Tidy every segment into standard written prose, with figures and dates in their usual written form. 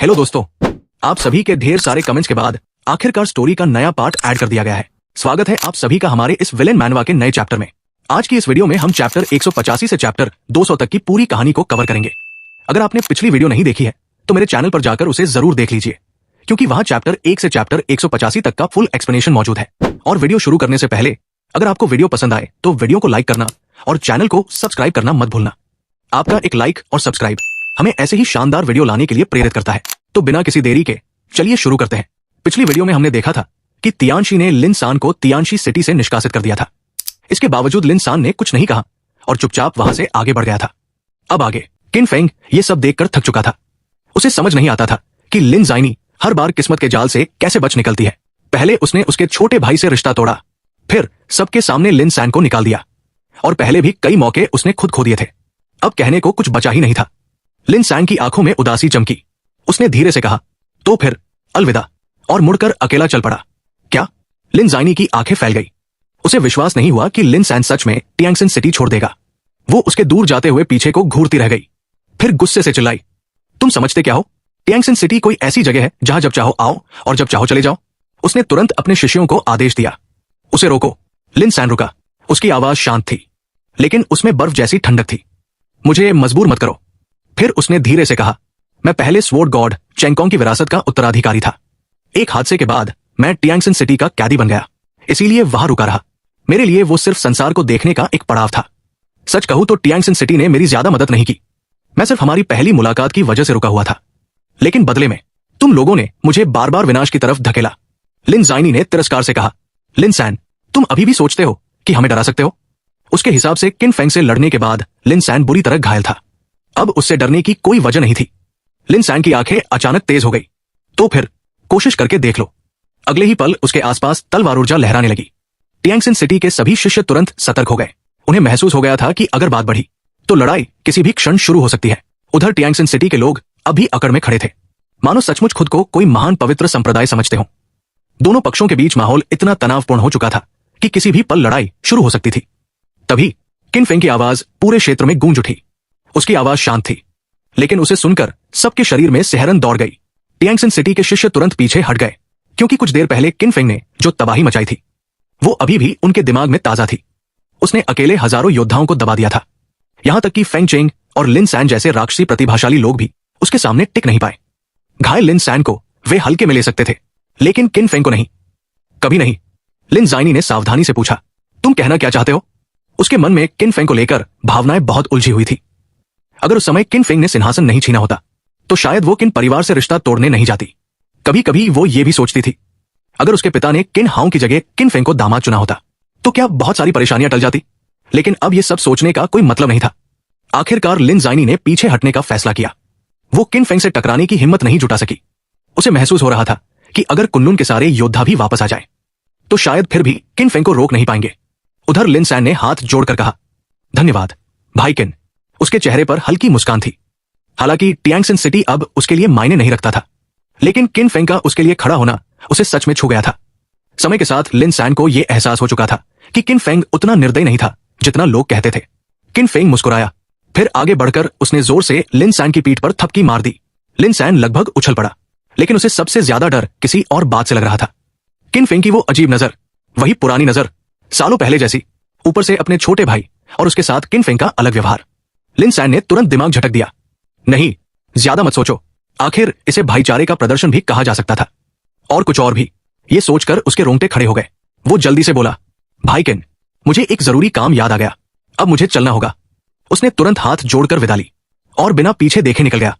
Hello दोस्तों, आप सभी के ढेर सारे कमेंट्स के बाद आखिरकार स्टोरी का नया पार्ट ऐड कर दिया गया है। स्वागत है आप सभी का हमारे इस विलेन मैनवा के नए चैप्टर में। आज की इस वीडियो में हम चैप्टर 185 से चैप्टर 200 तक की पूरी कहानी को कवर करेंगे। अगर आपने पिछली वीडियो नहीं देखी है तो मेरे चैनल पर जाकर उसे जरूर देख लीजिए, क्योंकि वहां चैप्टर 1 से चैप्टर 185 तक का फुल एक्सप्लेनेशन मौजूद है। और वीडियो शुरू करने से पहले अगर आपको वीडियो पसंद आए तो वीडियो को लाइक करना और चैनल को सब्सक्राइब करना मत भूलना। आपका एक लाइक और सब्सक्राइब हमें ऐसे ही शानदार वीडियो लाने के लिए प्रेरित करता है। तो बिना किसी देरी के चलिए शुरू करते हैं। पिछली वीडियो में हमने देखा था कि तियानशी ने लिन सान को तियानशी सिटी से निष्कासित कर दिया था। इसके बावजूद लिन सान ने कुछ नहीं कहा और चुपचाप वहां से आगे बढ़ गया था। अब आगे किन फेंग ये सब देखकर थक चुका था। उसे समझ नहीं आता था कि लिन जाइनी हर बार किस्मत के जाल से कैसे बच निकलती है। पहले उसने उसके छोटे भाई से रिश्ता तोड़ा, फिर सबके सामने लिन सान को निकाल दिया, और पहले भी कई मौके उसने खुद खो दिए थे। अब कहने को कुछ बचा ही नहीं था। लिन सान की आंखों में उदासी चमकी। उसने धीरे से कहा, तो फिर अलविदा, और मुड़कर अकेला चल पड़ा। क्या? लिन जाइनी की आंखें फैल गई। उसे विश्वास नहीं हुआ कि लिन सान सच में टियांगसन सिटी छोड़ देगा। वो उसके दूर जाते हुए पीछे को घूरती रह गई, फिर गुस्से से चिल्लाई, तुम समझते क्या हो? टियांगसन सिटी कोई ऐसी जगह है जहां जब चाहो आओ और जब चाहो चले जाओ। उसने तुरंत अपने शिष्यों को आदेश दिया, उसे रोको। लिन सान रुका। उसकी आवाज शांत थी, लेकिन उसमें बर्फ जैसी ठंडक थी। मुझे मजबूर मत करो। फिर उसने धीरे से कहा, मैं पहले स्वॉर्ड गॉड चेंगकोंग की विरासत का उत्तराधिकारी था। एक हादसे के बाद मैं टियांगसन सिटी का कैदी बन गया, इसीलिए वहां रुका रहा। मेरे लिए वो सिर्फ संसार को देखने का एक पड़ाव था। सच कहूं तो टियांगसन सिटी ने मेरी ज्यादा मदद नहीं की। मैं सिर्फ हमारी पहली मुलाकात की वजह से रुका हुआ था, लेकिन बदले में तुम लोगों ने मुझे बार बार विनाश की तरफ धकेला। लिन जाइनी ने तिरस्कार से कहा, लिन सान, तुम अभी भी सोचते हो कि हमें डरा सकते हो? उसके हिसाब से किन फेंग से लड़ने के बाद लिन सान बुरी तरह घायल था। अब उससे डरने की कोई वजह नहीं थी। लिन सान की आंखें अचानक तेज हो गई। तो फिर कोशिश करके देख लो। अगले ही पल उसके आसपास तलवार ऊर्जा लहराने लगी। टियांगसन सिटी के सभी शिष्य तुरंत सतर्क हो गए। उन्हें महसूस हो गया था कि अगर बात बढ़ी तो लड़ाई किसी भी क्षण शुरू हो सकती है। उधर टियांगसन सिटी के लोग अभी अकड़ में खड़े थे, मानो सचमुच खुद को कोई महान पवित्र संप्रदाय समझते हो। दोनों पक्षों के बीच माहौल इतना तनावपूर्ण हो चुका था कि किसी भी पल लड़ाई शुरू हो सकती थी। तभी किन फेंग की आवाज पूरे क्षेत्र में गूंज उठी। उसकी आवाज शांत थी, लेकिन उसे सुनकर सबके शरीर में सिहरन दौड़ गई। टियांगसन सिटी के शिष्य तुरंत पीछे हट गए, क्योंकि कुछ देर पहले किन फेंग ने जो तबाही मचाई थी वो अभी भी उनके दिमाग में ताजा थी। उसने अकेले हजारों योद्धाओं को दबा दिया था। यहां तक कि फेंग चेंग और लिन सान जैसे राक्षसी प्रतिभाशाली लोग भी उसके सामने टिक नहीं पाए। घायल लिन सान को वे हल्के में ले सकते थे, लेकिन किन फेंग को नहीं, कभी नहीं। लिन जाइनी ने सावधानी से पूछा, तुम कहना क्या चाहते हो? उसके मन में किन फेंग को लेकर भावनाएं बहुत उलझी हुई थी। अगर उस समय किन फेंग ने सिंहासन नहीं छीना होता तो शायद वो किन परिवार से रिश्ता तोड़ने नहीं जाती। कभी कभी वो ये भी सोचती थी, अगर उसके पिता ने किन हाउ की जगह किन फेंग को दामाद चुना होता तो क्या बहुत सारी परेशानियां टल जाती। लेकिन अब ये सब सोचने का कोई मतलब नहीं था। आखिरकार लिन जाइनी ने पीछे हटने का फैसला किया। वो किन फेंग से टकराने की हिम्मत नहीं जुटा सकी। उसे महसूस हो रहा था कि अगर कुनलुन के सारे योद्धा भी वापस आ जाए तो शायद फिर भी किन फेंग को रोक नहीं पाएंगे। उधर लिन सान ने हाथ जोड़कर कहा, धन्यवाद भाई किन। उसके चेहरे पर हल्की मुस्कान थी। हालांकि टियांगसन सिटी अब उसके लिए मायने नहीं रखता था, लेकिन किन फेंग का उसके लिए खड़ा होना उसे सच में छू गया था। समय के साथ लिन सान को यह एहसास हो चुका था कि किन फेंग उतना निर्दयी नहीं था जितना लोग कहते थे। किन फेंग मुस्कुराया, फिर आगे बढ़कर उसने जोर से लिन सान की पीठ पर थपकी मार दी। लिन सान लगभग उछल पड़ा, लेकिन उसे सबसे ज्यादा डर किसी और बात से लग रहा था। किन फेंग की वो अजीब नजर, वही पुरानी नजर, सालों पहले जैसी। ऊपर से अपने छोटे भाई और उसके साथ किन फेंग का अलग व्यवहार। लिन सान ने तुरंत दिमाग झटक दिया, नहीं, ज्यादा मत सोचो, आखिर इसे भाईचारे का प्रदर्शन भी कहा जा सकता था, और कुछ और भी। ये सोचकर उसके रोंगटे खड़े हो गए। वो जल्दी से बोला, भाई किन, मुझे एक जरूरी काम याद आ गया, अब मुझे चलना होगा। उसने तुरंत हाथ जोड़कर विदा ली और बिना पीछे देखे निकल गया।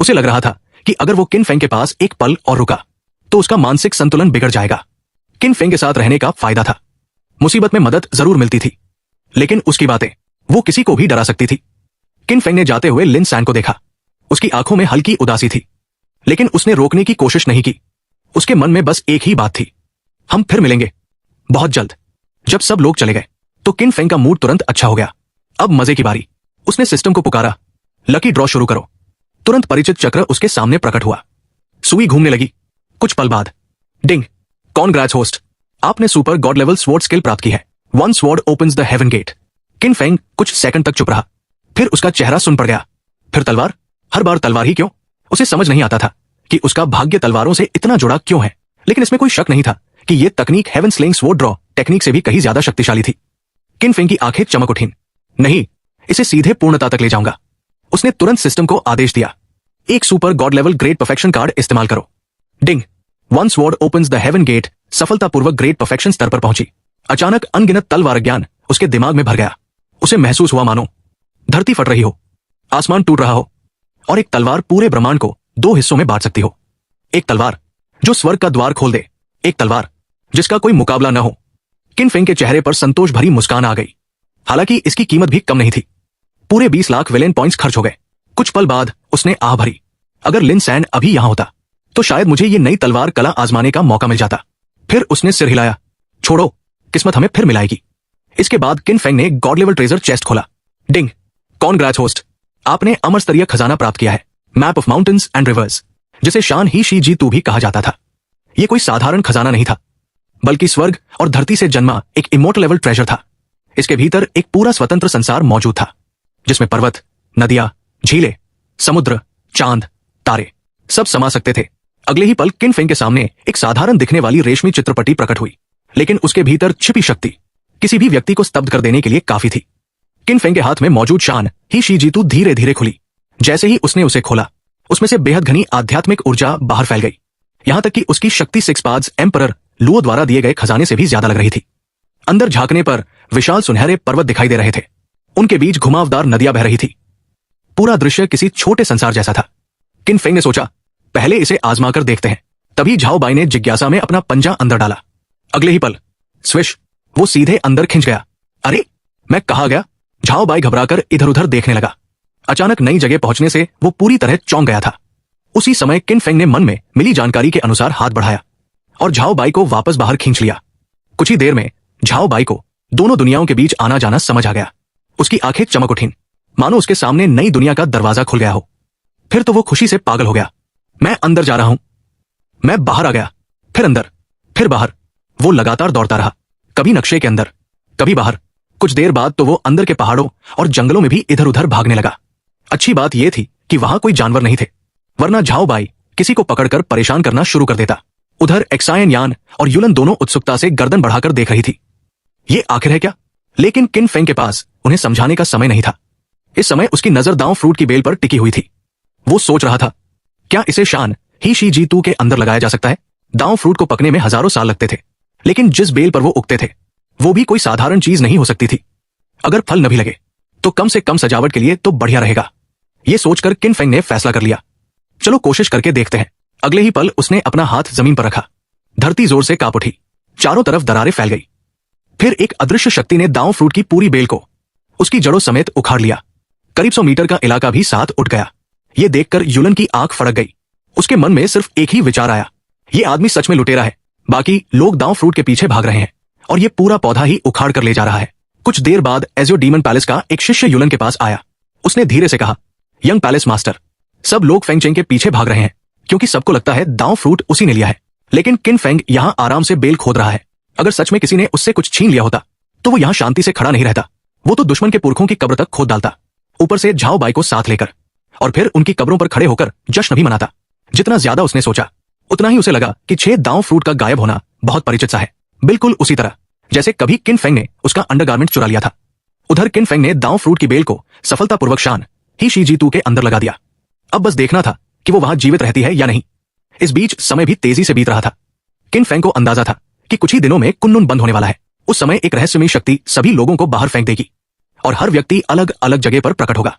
उसे लग रहा था कि अगर वो किन फेंग के पास एक पल और रुका तो उसका मानसिक संतुलन बिगड़ जाएगा। किन फेंग के साथ रहने का फायदा था, मुसीबत में मदद जरूर मिलती थी, लेकिन उसकी बातें वो किसी को भी डरा सकती थी। किन फेंग ने जाते हुए लिन सान को देखा। उसकी आंखों में हल्की उदासी थी, लेकिन उसने रोकने की कोशिश नहीं की। उसके मन में बस एक ही बात थी, हम फिर मिलेंगे बहुत जल्द। जब सब लोग चले गए तो किन फेंग का मूड तुरंत अच्छा हो गया। अब मजे की बारी। उसने सिस्टम को पुकारा, लकी ड्रॉ शुरू करो। तुरंत परिचित चक्र उसके सामने प्रकट हुआ। सुई घूमने लगी। कुछ पल बाद डिंग, कॉन्ग्रेट्स होस्ट, आपने super god level sword skill प्राप्त की है। One sword opens the heaven gate. Qin Feng कुछ सेकंड तक चुप रहा, फिर उसका चेहरा सुन पड़ गया। फिर तलवार, हर बार तलवार ही क्यों? उसे समझ नहीं आता था कि उसका भाग्य तलवारों से इतना जुड़ा क्यों है, लेकिन इसमें कोई शक नहीं था कि यह तकनीक heaven slaying sword draw technique से भी कहीं ज्यादा शक्तिशाली थी। किन फेंग की आंखें चमक उठीं। नहीं, इसे सीधे पूर्णता तक ले जाऊंगा। उसने तुरंत सिस्टम को आदेश दिया, एक super god level great perfection card इस्तेमाल करो। Ding, one sword opens the heaven gate सफलतापूर्वक ग्रेट परफेक्शन स्तर पर पहुंची। अचानक अनगिनत तलवार ज्ञान उसके दिमाग में भर गया। उसे महसूस हुआ मानो धरती फट रही हो, आसमान टूट रहा हो, और एक तलवार पूरे ब्रह्मांड को दो हिस्सों में बांट सकती हो। एक तलवार जो स्वर्ग का द्वार खोल दे, एक तलवार जिसका कोई मुकाबला न हो। किन फेंग के चेहरे पर संतोष भरी मुस्कान आ गई। हालांकि इसकी कीमत भी कम नहीं थी। पूरे 20 लाख विलेन पॉइंट्स खर्च हो गए। कुछ पल बाद उसने आह भरी, अगर लिन सैंड अभी यहां होता तो शायद मुझे ये नई तलवार कला आजमाने का मौका मिल जाता। फिर उसने सिर हिलाया, छोड़ो, किस्मत हमें फिर मिलाएगी। इसके बाद किन फेंग ने गॉड लेवल ट्रेजर चेस्ट खोला। डिंग, कॉन्ग्रेट्स होस्ट, आपने अमर स्तरीय खजाना प्राप्त किया है, map of mountains and reverse, जिसे शान ही शी जी तू भी कहा जाता था। यह कोई साधारण खजाना नहीं था, बल्कि स्वर्ग और धरती से जन्मा एक इमोर्टल लेवल ट्रेजर था। इसके भीतर एक पूरा स्वतंत्र संसार मौजूद था, जिसमें पर्वत, नदियां, झीलें, समुद्र, चांद, तारे सब समा सकते थे। अगले ही पल किन फेंग के सामने एक साधारण दिखने वाली रेशमी चित्रपटी प्रकट हुई, लेकिन उसके भीतर छिपी शक्ति किसी भी व्यक्ति को स्तब्ध कर देने के लिए काफी थी। किन फेंग के हाथ में मौजूद शान ही शी जीतू धीरे धीरे खुली। जैसे ही उसने उसे खोला, उसमें से बेहद घनी आध्यात्मिक ऊर्जा बाहर फैल गई, यहां तक कि उसकी शक्ति सिक्स पाद्स एम्परर लुओ द्वारा दिए गए खजाने से भी ज्यादा लग रही थी। अंदर झांकने पर विशाल सुनहरे पर्वत दिखाई दे रहे थे, उनके बीच घुमावदार नदियां बह रही थी। पूरा दृश्य किसी छोटे संसार जैसा था। किन फेंग ने सोचा, पहले इसे आजमा कर देखते हैं। तभी झाओ बाई ने जिज्ञासा में अपना पंजा अंदर डाला। अगले ही पल स्विश, वो सीधे अंदर खिंच गया। अरे, मैं कहाँ गया? झाओ बाई घबराकर इधर उधर देखने लगा। अचानक नई जगह पहुंचने से वो पूरी तरह चौंक गया था। उसी समय किन फेंग ने मन में मिली जानकारी के अनुसार हाथ बढ़ाया और झाओ बाई को वापस बाहर खींच लिया। कुछ ही देर में झाओ बाई को दोनों दुनियाओं के बीच आना जाना समझ आ गया। उसकी आंखें चमक उठीं, मानो उसके सामने नई दुनिया का दरवाजा खुल गया हो। फिर तो वो खुशी से पागल हो गया। मैं अंदर जा रहा हूं, मैं बाहर आ गया, फिर अंदर, फिर बाहर। वो लगातार दौड़ता रहा, कभी नक्शे के अंदर, कभी बाहर। कुछ देर बाद तो वो अंदर के पहाड़ों और जंगलों में भी इधर उधर भागने लगा। अच्छी बात यह थी कि वहां कोई जानवर नहीं थे, वरना झाओ बाई किसी को पकड़कर परेशान करना शुरू कर देता। उधर एक्सायन यान और युलन दोनों उत्सुकता से गर्दन बढ़ाकर देख रही थी। ये आखिर है क्या? लेकिन किन फेंग के पास उन्हें समझाने का समय नहीं था। इस समय उसकी नजर दांव फ्रूट की बेल पर टिकी हुई थी। वो सोच रहा था, क्या इसे शान ही शी जी तू के अंदर लगाया जा सकता है? दांव फ्रूट को पकने में हजारों साल लगते थे, लेकिन जिस बेल पर वो उगते थे वो भी कोई साधारण चीज नहीं हो सकती थी। अगर फल न भी लगे तो कम से कम सजावट के लिए तो बढ़िया रहेगा। ये सोचकर किन फेंग ने फैसला कर लिया, चलो कोशिश करके देखते हैं। अगले ही पल उसने अपना हाथ जमीन पर रखा। धरती जोर से कांप उठी, चारों तरफ दरारें फैल गई। फिर एक अदृश्य शक्ति ने दांव फ्रूट की पूरी बेल को उसकी जड़ों समेत उखाड़ लिया। करीब 100 मीटर का इलाका भी साथ उठ गया। ये देखकर युलन की आंख फड़क गई। उसके मन में सिर्फ एक ही विचार आया, ये आदमी सच में लुटेरा है। बाकी लोग दांव फ्रूट के पीछे भाग रहे हैं और ये पूरा पौधा ही उखाड़ कर ले जा रहा है। कुछ देर बाद एजियो डीमन पैलेस का एक शिष्य युलन के पास आया। उसने धीरे से कहा, यंग पैलेस मास्टर, सब लोग फेंग चेंग के पीछे भाग रहे हैं क्योंकि सबको लगता है दांव फ्रूट उसी ने लिया है। लेकिन किन फेंग यहां आराम से बेल खोद रहा है। अगर सच में किसी ने उससे कुछ छीन लिया होता तो वो यहां शांति से खड़ा नहीं रहता। वो तो दुश्मन के पुरखों की कब्र तक खोद डालता, ऊपर से झाओ बाई को साथ लेकर, और फिर उनकी कब्रों पर खड़े होकर जश्न भी मनाता। जितना ज्यादा उसने सोचा, उतना ही उसे लगा कि 6 दांव फ्रूट का गायब होना बहुत परिचित सा है, बिल्कुल उसी तरह जैसे कभी किन फेंग ने उसका अंडरगारमेंट चुरा लिया था। उधर किन फेंग ने दांव फ्रूट की बेल को सफलतापूर्वक शान ही शी जी तू के अंदर लगा दिया। अब बस देखना था कि वो वहां जीवित रहती है या नहीं। इस बीच समय भी तेजी से बीत रहा था। किन फेंग को अंदाजा था कि कुछ ही दिनों में कुन्नुन बंद होने वाला है। उस समय एक रहस्यमयी शक्ति सभी लोगों को बाहर फेंक देगी और हर व्यक्ति अलग अलग जगह पर प्रकट होगा।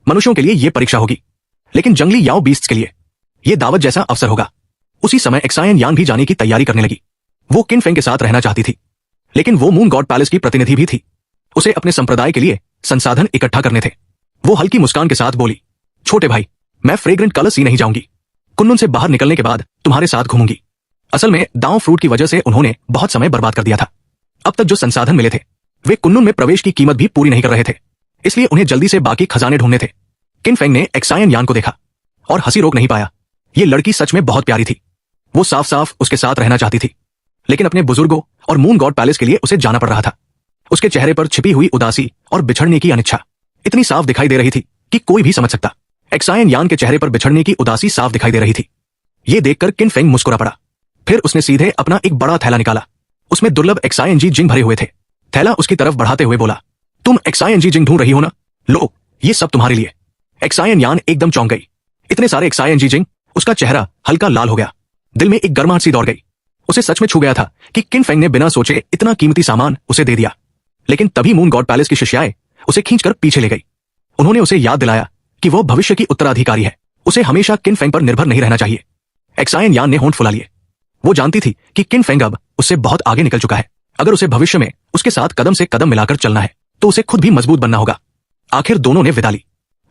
मनुष्यों के लिए यह परीक्षा होगी, लेकिन जंगली याओ बीस्ट्स के लिए यह दावत जैसा अवसर होगा। उसी समय एक्सायन यान भी जाने की तैयारी करने लगी। वो किन फेंग के साथ रहना चाहती थी, लेकिन वो मून गॉड पैलेस की प्रतिनिधि भी थी। उसे अपने संप्रदाय के लिए संसाधन इकट्ठा करने थे। वो हल्की मुस्कान के साथ बोली, छोटे भाई, मैं फ्रेग्रेंट कलर्स ही नहीं जाऊंगी। कुन्नुन से बाहर निकलने के बाद तुम्हारे साथ घूमूंगी। असल में दांव फ्रूट की वजह से उन्होंने बहुत समय बर्बाद कर दिया था। अब तक जो संसाधन मिले थे वे कुन्नुन में प्रवेश की कीमत भी पूरी नहीं कर रहे थे, इसलिए उन्हें जल्दी से बाकी खजाने ढूंढने थे। किन फेंग ने एक्सायन यान को देखा और हंसी रोक नहीं पाया। ये लड़की सच में बहुत प्यारी थी। वो साफ साफ उसके साथ रहना चाहती थी, लेकिन अपने बुजुर्गों और मून गॉड पैलेस के लिए उसे जाना पड़ रहा था। उसके चेहरे पर छिपी हुई उदासी और बिछड़ने की अनिच्छा इतनी साफ दिखाई दे रही थी कि कोई भी समझ सकता। एक्सायन यान के चेहरे पर बिछड़ने की उदासी साफ दिखाई दे रही थी। ये देखकर किन फेंग मुस्कुरा पड़ा। फिर उसने सीधे अपना एक बड़ा थैला निकाला। उसमें दुर्लभ एक्साइएनजी जिंक भरे हुए थे। थैला उसकी तरफ बढ़ाते हुए बोला, तुम एक्साइएनजी जिंक ढूंढ रही हो ना? लो, ये सब तुम्हारे लिए। एक्साइन यान एकदम चौंक गई। इतने सारे एक्साइएनजी जिंक। उसका चेहरा हल्का लाल हो गया। दिल में एक गर्माहट सी दौड़ गई। उसे सच में छू गया था कि किन फेंग ने बिना सोचे इतना कीमती सामान उसे दे दिया। लेकिन तभी मून गॉड पैलेस की शिष्याएं उसे खींचकर पीछे ले गई। उन्होंने उसे याद दिलाया कि वो भविष्य की उत्तराधिकारी है। उसे हमेशा किन फेंग पर निर्भर नहीं रहना चाहिए। एक्साइन यान ने होंठ फुला लिए। वो जानती थी कि किन फेंग अब उससे बहुत आगे निकल चुका है। अगर उसे भविष्य में उसके साथ कदम से कदम मिलाकर चलना है तो उसे खुद भी मजबूत बनना होगा। आखिर दोनों ने विदा ली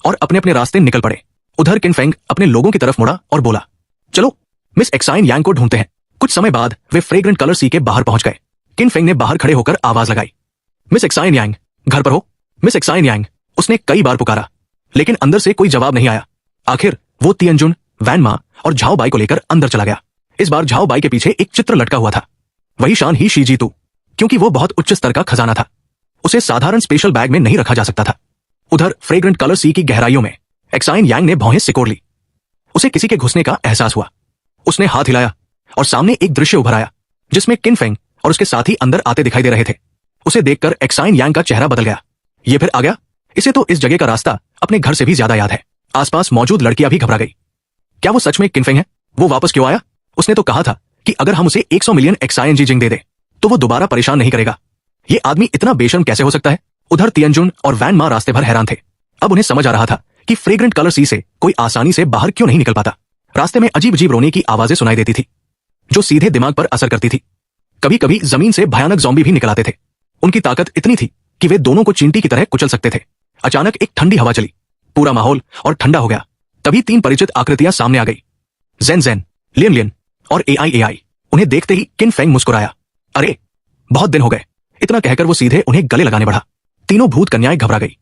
और अपने अपने रास्ते निकल पड़े। उधर किन फेंग अपने लोगों की तरफ मुड़ा और बोला, चलो मिस एक्साइन यांग को ढूंढते हैं। कुछ समय बाद वे फ्रेग्रेंट कलर सी के बाहर पहुंच गए। किन फेंग ने बाहर खड़े होकर आवाज लगाई, मिस एक्साइन यांग, घर पर हो? मिस एक्साइन यांग, उसने कई बार पुकारा, लेकिन अंदर से कोई जवाब नहीं आया। आखिर वो तियनजुन, वैन मा और झाओ बाई को लेकर अंदर चला गया। इस बार झाओ बाई के पीछे एक चित्र लटका हुआ था। वही शान ही शी जीतू, क्योंकि वो बहुत उच्च स्तर का खजाना था। उसे साधारण स्पेशल बैग में नहीं रखा जा सकता था। उधर फ्रेग्रेंट कलर सी की गहराइयों में एक्साइन यांग ने भौहें सिकोड़ ली। उसे किसी के घुसने का एहसास हुआ। उसने हाथ हिलाया और सामने एक दृश्य उभर आया जिसमें किन फेंग और उसके साथी अंदर आते दिखाई दे रहे थे। उसे देखकर एक्साइन यांग का चेहरा बदल गया। ये फिर आ गया? इसे तो इस जगह का रास्ता अपने घर से भी ज्यादा याद है। आसपास मौजूद लड़कियां भी घबरा गई। क्या वो सच में किन फेंग है? वो वापस क्यों आया? उसने तो कहा था कि अगर हम उसे 100 मिलियन एक्साइएनजी जिंक दे दे तो वो दोबारा परेशान नहीं करेगा। ये आदमी इतना बेशर्म कैसे हो सकता है? उधर तियनजुन और वैन मा रास्ते भर हैरान थे। अब उन्हें समझ आ रहा था कि फ्रेग्रेंट कलर सी से कोई आसानी से बाहर क्यों नहीं निकल पाता। रास्ते में अजीब अजीब रोने की आवाजें सुनाई देती थी जो सीधे दिमाग पर असर करती थी। कभी कभी जमीन से भयानक ज़ॉम्बी भी निकल आते थे। उनकी ताकत इतनी थी कि वे दोनों को चींटी की तरह कुचल सकते थे। अचानक एक ठंडी हवा चली। पूरा माहौल और ठंडा हो गया। तभी 3 परिचित आकृतियां सामने आ गई, ज़ेन ज़ेन, लियन लियन और एआई एआई। उन्हें देखते ही किन फेंग मुस्कुराया। अरे, बहुत दिन हो गए। इतना कहकर वो सीधे उन्हें गले लगाने बढ़ा। तीनों भूत कन्याएं घबरा गई।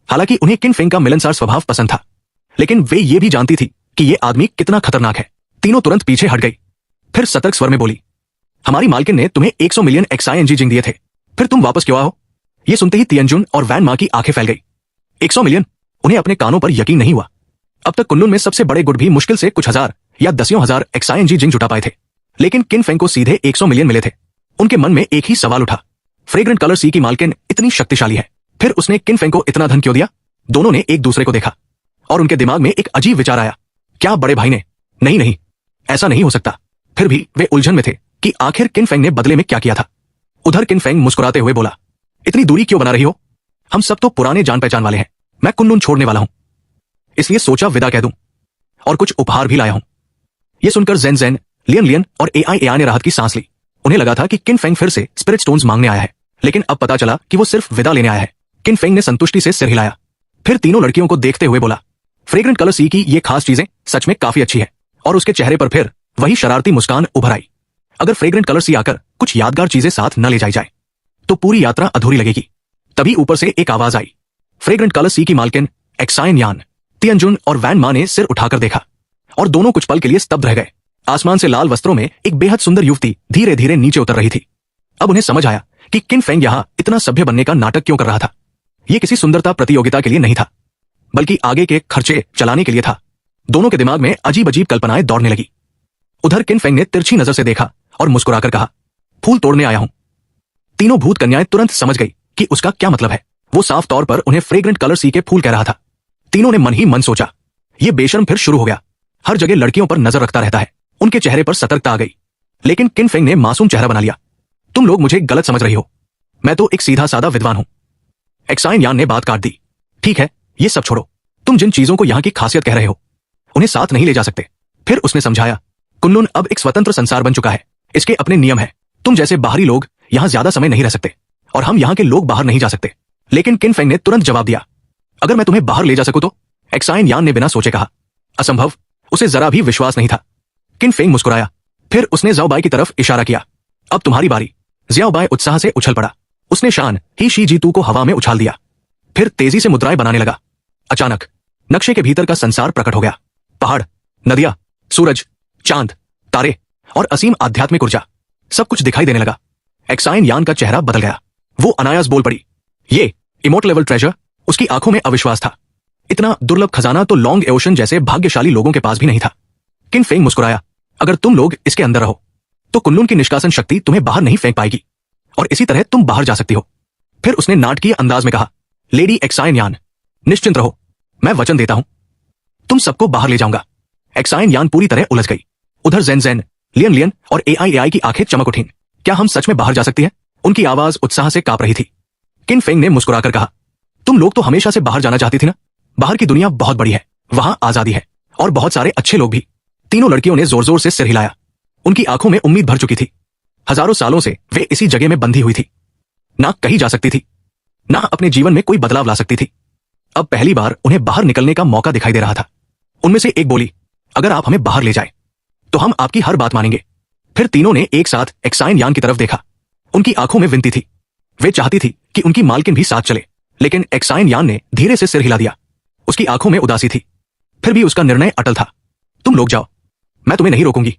हालांकि उन्हें किन फेंग का मिलनसार स्वभाव पसंद था, लेकिन वे ये भी जानती थी कि ये आदमी कितना खतरनाक है। तीनों तुरंत पीछे हट गई। फिर सतर्क स्वर में बोली, हमारी मालकिन ने तुम्हें 100 मिलियन एक्साइएनजी जिंक दिए थे, फिर तुम वापस क्यों आओ? ये सुनते ही तियनजुन और वैन मा की आंखें फैल गई। 100 मिलियन? उन्हें अपने कानों पर यकीन नहीं हुआ। अब तक कुनलुन में सबसे बड़े गुट भी मुश्किल से कुछ हजार या दसियों हजार एक्साइएनजी जिंक जुटा पाए थे, लेकिन किन फेंग को सीधे 100 मिलियन मिले थे। उनके मन में एक ही सवाल उठा, फ्रेग्रेंट कलर सी की मालकिन इतनी शक्तिशाली है, फिर उसने किन फेंग को इतना धन क्यों दिया? दोनों ने एक दूसरे को देखा और उनके दिमाग में एक अजीब विचार आया, क्या बड़े भाई ने? नहीं नहीं, ऐसा नहीं हो सकता। फिर भी वे उलझन में थे कि आखिर किन फेंग ने बदले में क्या किया था। उधर किन फेंग मुस्कुराते हुए बोला, इतनी दूरी क्यों बना रही हो? हम सब तो पुराने जान पहचान वाले हैं। मैं कुनलुन छोड़ने वाला हूं, इसलिए सोचा विदा कह दूं, और कुछ उपहार भी लाया हूं। यह सुनकर ज़ेन ज़ेन, लियन लियन और एआई एआई ने राहत की सांस ली। उन्हें लगा था कि किन फेंग फिर से स्पिरिट स्टोन्स मांगने आया है, लेकिन अब पता चला कि वो सिर्फ विदा लेने आया है। किन फेंग ने संतुष्टि से सिर हिलाया। फिर तीनों लड़कियों को देखते हुए बोला, फ्रेग्रेंट कलर सी की ये खास चीजें सच में काफी अच्छी है। और उसके चेहरे पर फिर वही शरारती मुस्कान उभर आई। अगर फ्रेग्रेंट कलर सी आकर कुछ यादगार चीजें साथ न ले जाई जाए तो पूरी यात्रा अधूरी लगेगी। तभी ऊपर से एक आवाज आई, फ्रेग्रेंट कलर सी की मालकिन एक्साइन यान। तियनजुन और वैन मा ने सिर उठाकर देखा और दोनों कुछ पल के लिए स्तब्ध रह गए। आसमान से लाल वस्त्रों में एक बेहद सुंदर युवती धीरे धीरे नीचे उतर रही थी। अब उन्हें समझ आया कि किन फेंग यहां इतना सभ्य बनने का नाटक क्यों कर रहा था। यह किसी सुंदरता प्रतियोगिता के लिए नहीं था, बल्कि आगे के खर्चे चलाने के लिए था। दोनों के दिमाग में अजीब अजीब कल्पनाएं दौड़ने लगी। उधर किन फेंग ने तिरछी नजर से देखा और मुस्कुराकर कहा, फूल तोड़ने आया हूं। तीनों भूत कन्याएं तुरंत समझ गई कि उसका क्या मतलब है। वो साफ तौर पर उन्हें फ्रेग्रेंट कलर सी के फूल कह रहा था। तीनों ने मन ही मन सोचा, ये बेशर्म फिर शुरू हो गया। हर जगह लड़कियों पर नजर रखता रहता है। उनके चेहरे पर सतर्कता आ गई, लेकिन किन फेंग ने मासूम चेहरा बना लिया। तुम लोग मुझे गलत समझ रही हो, मैं तो एक सीधा सादा विद्वान हूं। एक्साइन यान ने बात काट दी, ठीक है, ये सब छोड़ो। तुम जिन चीजों को यहां की खासियत कह रहे हो उन्हें साथ नहीं ले जा सकते। फिर उसने समझाया, कुनलुन अब एक स्वतंत्र संसार बन चुका है। इसके अपने नियम है। तुम जैसे बाहरी लोग यहां ज्यादा समय नहीं रह सकते और हम यहां के लोग बाहर नहीं जा सकते। लेकिन किन फेंग ने तुरंत जवाब दिया, अगर मैं तुम्हें बाहर ले जा सकूं तो? एक्साइन यान ने बिना सोचे कहा, असंभव। उसे जरा भी विश्वास नहीं था। किन फेंग मुस्कुराया, फिर उसने ज़ाओ बाई की तरफ इशारा किया, अब तुम्हारी बारी। ज़ाओ बाई उत्साह से उछल पड़ा। उसने शान ही शी जीतू को हवा में उछाल दिया, फिर तेजी से मुद्राएं बनाने लगा। अचानक नक्शे के भीतर का संसार प्रकट हो गया। पहाड़, नदियां, सूरज, चांद, तारे और असीम आध्यात्मिक ऊर्जा, सब कुछ दिखाई देने लगा। एक्साइन यान का चेहरा बदल गया। वो अनायास बोल पड़ी, ये इमोर्टल लेवल ट्रेजर। उसकी आंखों में अविश्वास था। इतना दुर्लभ खजाना तो लॉन्ग ओशन जैसे भाग्यशाली लोगों के पास भी नहीं था। किन फेंग मुस्कुराया, अगर तुम लोग इसके अंदर रहो तो कुनलुन की निष्कासन शक्ति तुम्हें बाहर नहीं फेंक पाएगी और इसी तरह तुम बाहर जा सकती हो। फिर उसने नाटकीय अंदाज में कहा, लेडी एक्साइन यान, निश्चिंत रहो, मैं वचन देता हूं तुम सबको बाहर ले जाऊंगा। एक्साइन यान पूरी तरह उलझ गई। उधर जेन जेन, लियन लियन और एआई की आंखें चमक उठीं। क्या हम सच में बाहर जा सकती हैं? उनकी आवाज उत्साह से कांप रही थी। किन फेंग ने मुस्कुराकर कहा, तुम लोग तो हमेशा से बाहर जाना चाहती थी ना। बाहर की दुनिया बहुत बड़ी है, वहां आजादी है और बहुत सारे अच्छे लोग भी। तीनों लड़कियों ने जोर जोर से सिर हिलाया। उनकी आंखों में उम्मीद भर चुकी थी। हजारों सालों से वे इसी जगह में बंधी हुई थी, ना कहीं जा सकती थी, ना अपने जीवन में कोई बदलाव ला सकती थी। अब पहली बार उन्हें बाहर निकलने का मौका दिखाई दे रहा था। उनमें से एक बोली, अगर आप हमें बाहर ले जाए तो हम आपकी हर बात मानेंगे। फिर तीनों ने एक साथ एक्साइन यान की तरफ देखा। उनकी आंखों में विनती थी। वे चाहती थी कि उनकी मालकिन भी साथ चले, लेकिन एक्साइन यान ने धीरे से सिर हिला दिया। उसकी आंखों में उदासी थी, फिर भी उसका निर्णय अटल था। तुम लोग जाओ, मैं तुम्हें नहीं रोकूंगी,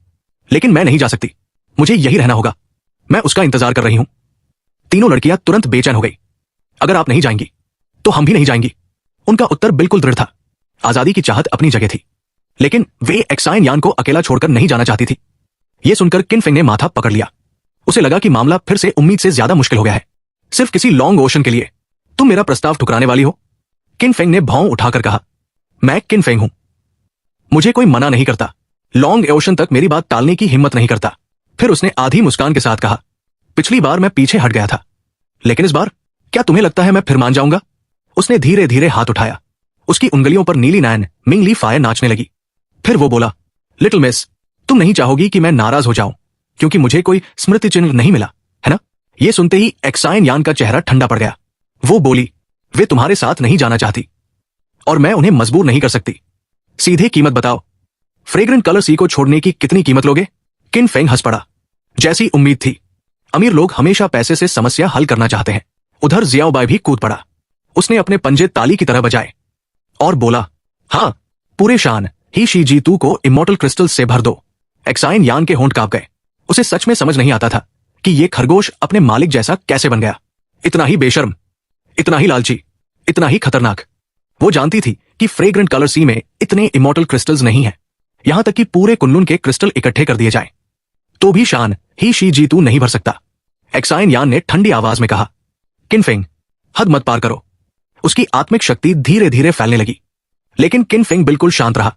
लेकिन मैं नहीं जा सकती, मुझे यही रहना होगा। मैं उसका इंतजार कर रही हूं। तीनों लड़कियां तुरंत बेचैन हो गई। अगर आप नहीं जाएंगी तो हम भी नहीं जाएंगी। उनका उत्तर बिल्कुल दृढ़ था। आजादी की चाहत अपनी जगह थी, लेकिन वे एक्साइन यान को अकेला छोड़कर नहीं जाना चाहती थी। यह सुनकर किन फेंग ने माथा पकड़ लिया। उसे लगा कि मामला फिर से उम्मीद से ज्यादा मुश्किल हो गया है। सिर्फ किसी लॉन्ग ओशन के लिए तुम मेरा प्रस्ताव ठुकराने वाली हो? किन फेंग ने भौं उठाकर कहा, मैं किन फेंग हूं, मुझे कोई मना नहीं करता। लॉन्ग ओशन तक मेरी बात टालने की हिम्मत नहीं करता। फिर उसने आधी मुस्कान के साथ कहा, पिछली बार मैं पीछे हट गया था, लेकिन इस बार क्या तुम्हें लगता है मैं फिर मान जाऊंगा? उसने धीरे धीरे हाथ उठाया। उसकी उंगलियों पर नीली नैन मिंगली फायर नाचने लगी। फिर वो बोला, लिटिल मिस, तुम नहीं चाहोगी कि मैं नाराज हो जाऊं क्योंकि मुझे कोई स्मृति चिन्ह नहीं मिला, है ना? यह सुनते ही एक्साइन यान का चेहरा ठंडा पड़ गया। वो बोली, वे तुम्हारे साथ नहीं जाना चाहती और मैं उन्हें मजबूर नहीं कर सकती। सीधे कीमत बताओ, फ्रेग्रेंट कलर सी को छोड़ने की कितनी कीमत लोगे? किन फेंग हंस पड़ा। जैसी उम्मीद थी, अमीर लोग हमेशा पैसे से समस्या हल करना चाहते हैं। उधर जियाओबाई भी कूद पड़ा। उसने अपने पंजे ताली की तरह बजाए और बोला, हां, पूरे शान ही शी जीतू को इमॉर्टल क्रिस्टल से भर दो। एक्साइन यान के होंठ कांप गए। उसे सच में समझ नहीं आता था कि यह खरगोश अपने मालिक जैसा कैसे बन गया। इतना ही बेशर्म, इतना ही लालची, इतना ही खतरनाक। वो जानती थी कि फ्रेग्रेंट कलर सी में इतने इमॉर्टल क्रिस्टल्स नहीं है। यहां तक कि पूरे कुनलुन के क्रिस्टल इकट्ठे कर दिए जाएं तो भी शान ही शी जीतू नहीं भर सकता। एक्साइन यान ने ठंडी आवाज में कहा, किन फेंग, हद मत पार करो। उसकी आत्मिक शक्ति धीरे धीरे फैलने लगी, लेकिन किन फेंग बिल्कुल शांत रहा।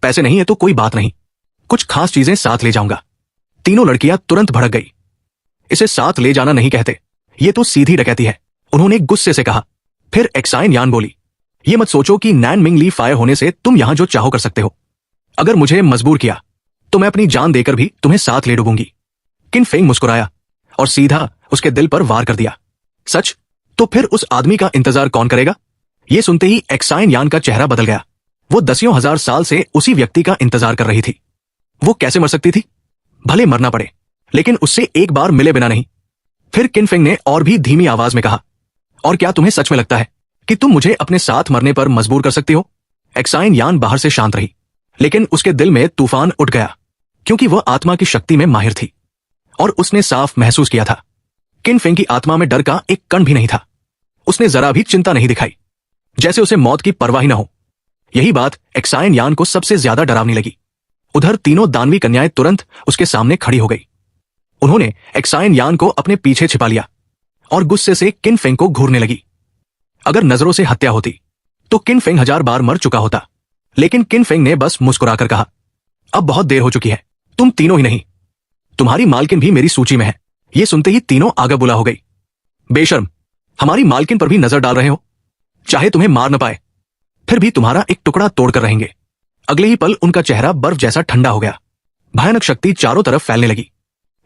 पैसे नहीं है तो कोई बात नहीं, कुछ खास चीजें साथ ले जाऊंगा। तीनों लड़कियां तुरंत भड़क गई। इसे साथ ले जाना नहीं कहते, ये तो सीधी डकैती है, उन्होंने गुस्से से कहा। फिर एक्साइन यान बोली, ये मत सोचो कि नैन मिंगली फायर होने से तुम यहां जो चाहो कर सकते हो। अगर मुझे मजबूर किया तो मैं अपनी जान देकर भी तुम्हें साथ ले डूबूंगी। किन फेंग मुस्कुराया और सीधा उसके दिल पर वार कर दिया। सच? तो फिर उस आदमी का इंतजार कौन करेगा? यह सुनते ही एक्साइन यान का चेहरा बदल गया। वो दसियों हजार साल से उसी व्यक्ति का इंतजार कर रही थी। वो कैसे मर सकती थी? भले मरना पड़े, लेकिन उससे एक बार मिले बिना नहीं। फिर किन फेंग ने और भी धीमी आवाज में कहा, और क्या तुम्हें सच में लगता है कि तुम मुझे अपने साथ मरने पर मजबूर कर सकती हो? एक्साइन यान बाहर से शांत रही, लेकिन उसके दिल में तूफान उठ गया, क्योंकि वह आत्मा की शक्ति में माहिर थी और उसने साफ महसूस किया था किन फेंग की आत्मा में डर का एक कण भी नहीं था। उसने जरा भी चिंता नहीं दिखाई, जैसे उसे मौत की परवाह ही न हो। यही बात एक्साइन यान को सबसे ज्यादा डरावनी लगी। उधर तीनों दानवी कन्याएं तुरंत उसके सामने खड़ी हो गई। उन्होंने एक्साइन यान को अपने पीछे छिपा लिया और गुस्से से किन फेंग को घूरने लगी। अगर नजरों से हत्या होती तो किन फेंग 1000 बार मर चुका होता, लेकिन किन फेंग ने बस मुस्कुराकर कहा, अब बहुत देर हो चुकी है, तुम तीनों ही नहीं, तुम्हारी मालकिन भी मेरी सूची में है। यह सुनते ही तीनों आगा बुला हो गई। बेशर्म, हमारी मालकिन पर भी नजर डाल रहे हो? चाहे तुम्हें मार न पाए, फिर भी तुम्हारा एक टुकड़ा तोड़कर रहेंगे। अगले ही पल उनका चेहरा बर्फ जैसा ठंडा हो गया। भयानक शक्ति चारों तरफ फैलने लगी।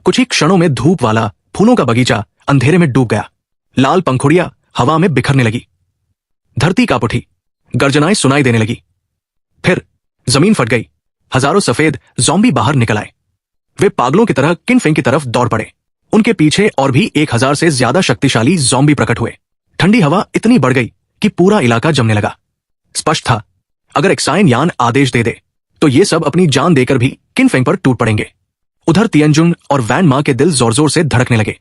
कुछ ही क्षणों में धूप वाला फूलों का बगीचा अंधेरे में डूब गया। लाल पंखुड़ियां हवा में बिखरने लगी। धरती कांप उठी, गर्जनाएं सुनाई देने लगी। फिर जमीन फट गई। हजारों सफेद ज़ॉम्बी बाहर निकल आए। वे पागलों की तरह किन फेंग की तरफ दौड़ पड़े। उनके पीछे और भी 1000 से ज्यादा शक्तिशाली ज़ॉम्बी प्रकट हुए। ठंडी हवा इतनी बढ़ गई कि पूरा इलाका जमने लगा। स्पष्ट था, अगर एक्साइन यान आदेश दे दे तो ये सब अपनी जान देकर भी किन फेंग पर टूट पड़ेंगे। उधर तियनजुन और वैन मां के दिल जोर जोर से धड़कने लगे।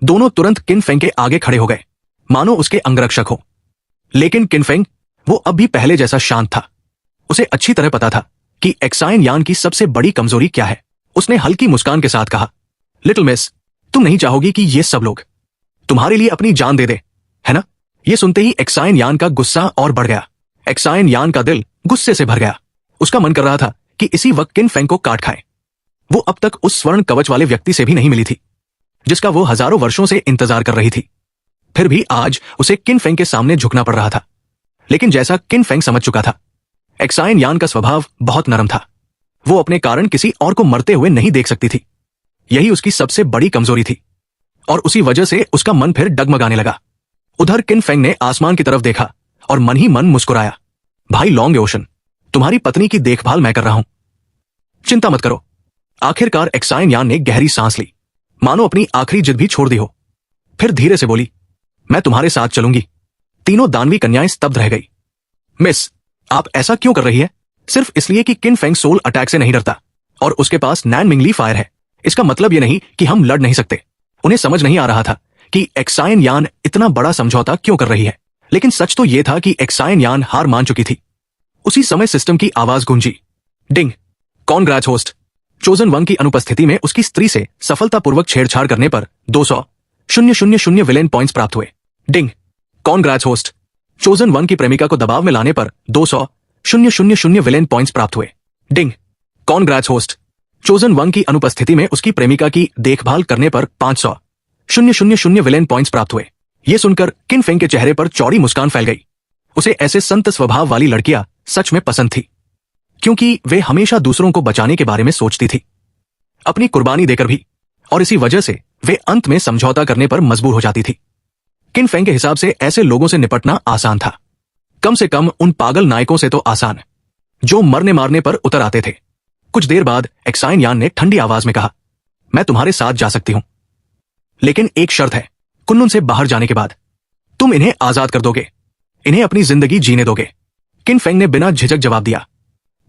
दोनों तुरंत किन फेंग के आगे खड़े हो गए, मानो उसके अंगरक्षक हो। लेकिन किन फेंग, वो अब भी पहले जैसा शांत था। उसे अच्छी तरह पता था कि एक्साइन यान की सबसे बड़ी कमजोरी क्या है। उसने हल्की मुस्कान के साथ कहा, लिटिल मिस, तुम नहीं चाहोगी कि ये सब लोग तुम्हारे लिए अपनी जान दे दे, है ना? ये सुनते ही एक्साइन यान का गुस्सा और बढ़ गया। एक्साइन यान का दिल गुस्से से भर गया। उसका मन कर रहा था कि इसी वक्त किन फेंग को काट खाए। वो अब तक उस स्वर्ण कवच वाले व्यक्ति से भी नहीं मिली थी जिसका वो हजारों वर्षों से इंतजार कर रही थी। फिर भी आज उसे किन फेंग के सामने झुकना पड़ रहा था। लेकिन जैसा किन फेंग समझ चुका था, एक्साइन यान का स्वभाव बहुत नरम था। वो अपने कारण किसी और को मरते हुए नहीं देख सकती थी। यही उसकी सबसे बड़ी कमजोरी थी और उसी वजह से उसका मन फिर डगमगाने लगा। उधर किन फेंग ने आसमान की तरफ देखा और मन ही मन मुस्कुराया। भाई लॉन्ग ओशन, तुम्हारी पत्नी की देखभाल मैं कर रहा हूं, चिंता मत करो। आखिरकार एक्साइन यान ने गहरी सांस ली, मानो अपनी आखिरी जिद भी छोड़ दी हो। फिर धीरे से बोली, मैं तुम्हारे साथ चलूंगी। तीनों दानवी कन्याएं स्तब्ध रह गई। मिस, आप ऐसा क्यों कर रही है? सिर्फ इसलिए कि किन फेंग सोल अटैक से नहीं डरता और उसके पास नैन मिंगली फायर है, इसका मतलब यह नहीं कि हम लड़ नहीं सकते। उन्हें समझ नहीं आ रहा था कि एक्साइन यान इतना बड़ा समझौता क्यों कर रही है। लेकिन सच तो यह था कि एक्साइन यान हार मान चुकी थी। उसी समय सिस्टम की आवाज गूंजी, डिंग, कॉन्ग्रेट्स होस्ट, चोजन वन की अनुपस्थिति में उसकी स्त्री से सफलतापूर्वक छेड़छाड़ करने पर 200,000 विलेन पॉइंट्स प्राप्त हुए। डिंग, कॉन्ग्रेट्स होस्ट, चोजन वन की प्रेमिका को दबाव में लाने पर 200,000 विलेन पॉइंट्स प्राप्त हुए। डिंग, कॉन्ग्रेट्स होस्ट, चोजन वन की अनुपस्थिति में उसकी प्रेमिका की देखभाल करने पर 500,000 विलेन पॉइंट्स प्राप्त हुए। यह सुनकर किन फेंग के चेहरे पर चौड़ी मुस्कान फैल गई। उसे ऐसे संत स्वभाव वाली लड़कियां सच में पसंद थी, क्योंकि वे हमेशा दूसरों को बचाने के बारे में सोचती थी, अपनी कुर्बानी देकर भी, और इसी वजह से वे अंत में समझौता करने पर मजबूर हो जाती थी। किन फेंग के हिसाब से ऐसे लोगों से निपटना आसान था, कम से कम उन पागल नायकों से तो आसान जो मरने मारने पर उतर आते थे। कुछ देर बाद एक्साइन यान ने ठंडी आवाज में कहा, मैं तुम्हारे साथ जा सकती हूं, लेकिन एक शर्त है। कुनलुन से बाहर जाने के बाद तुम इन्हें आजाद कर दोगे, इन्हें अपनी जिंदगी जीने दोगे। किन फेंग ने बिना झिझक जवाब दिया,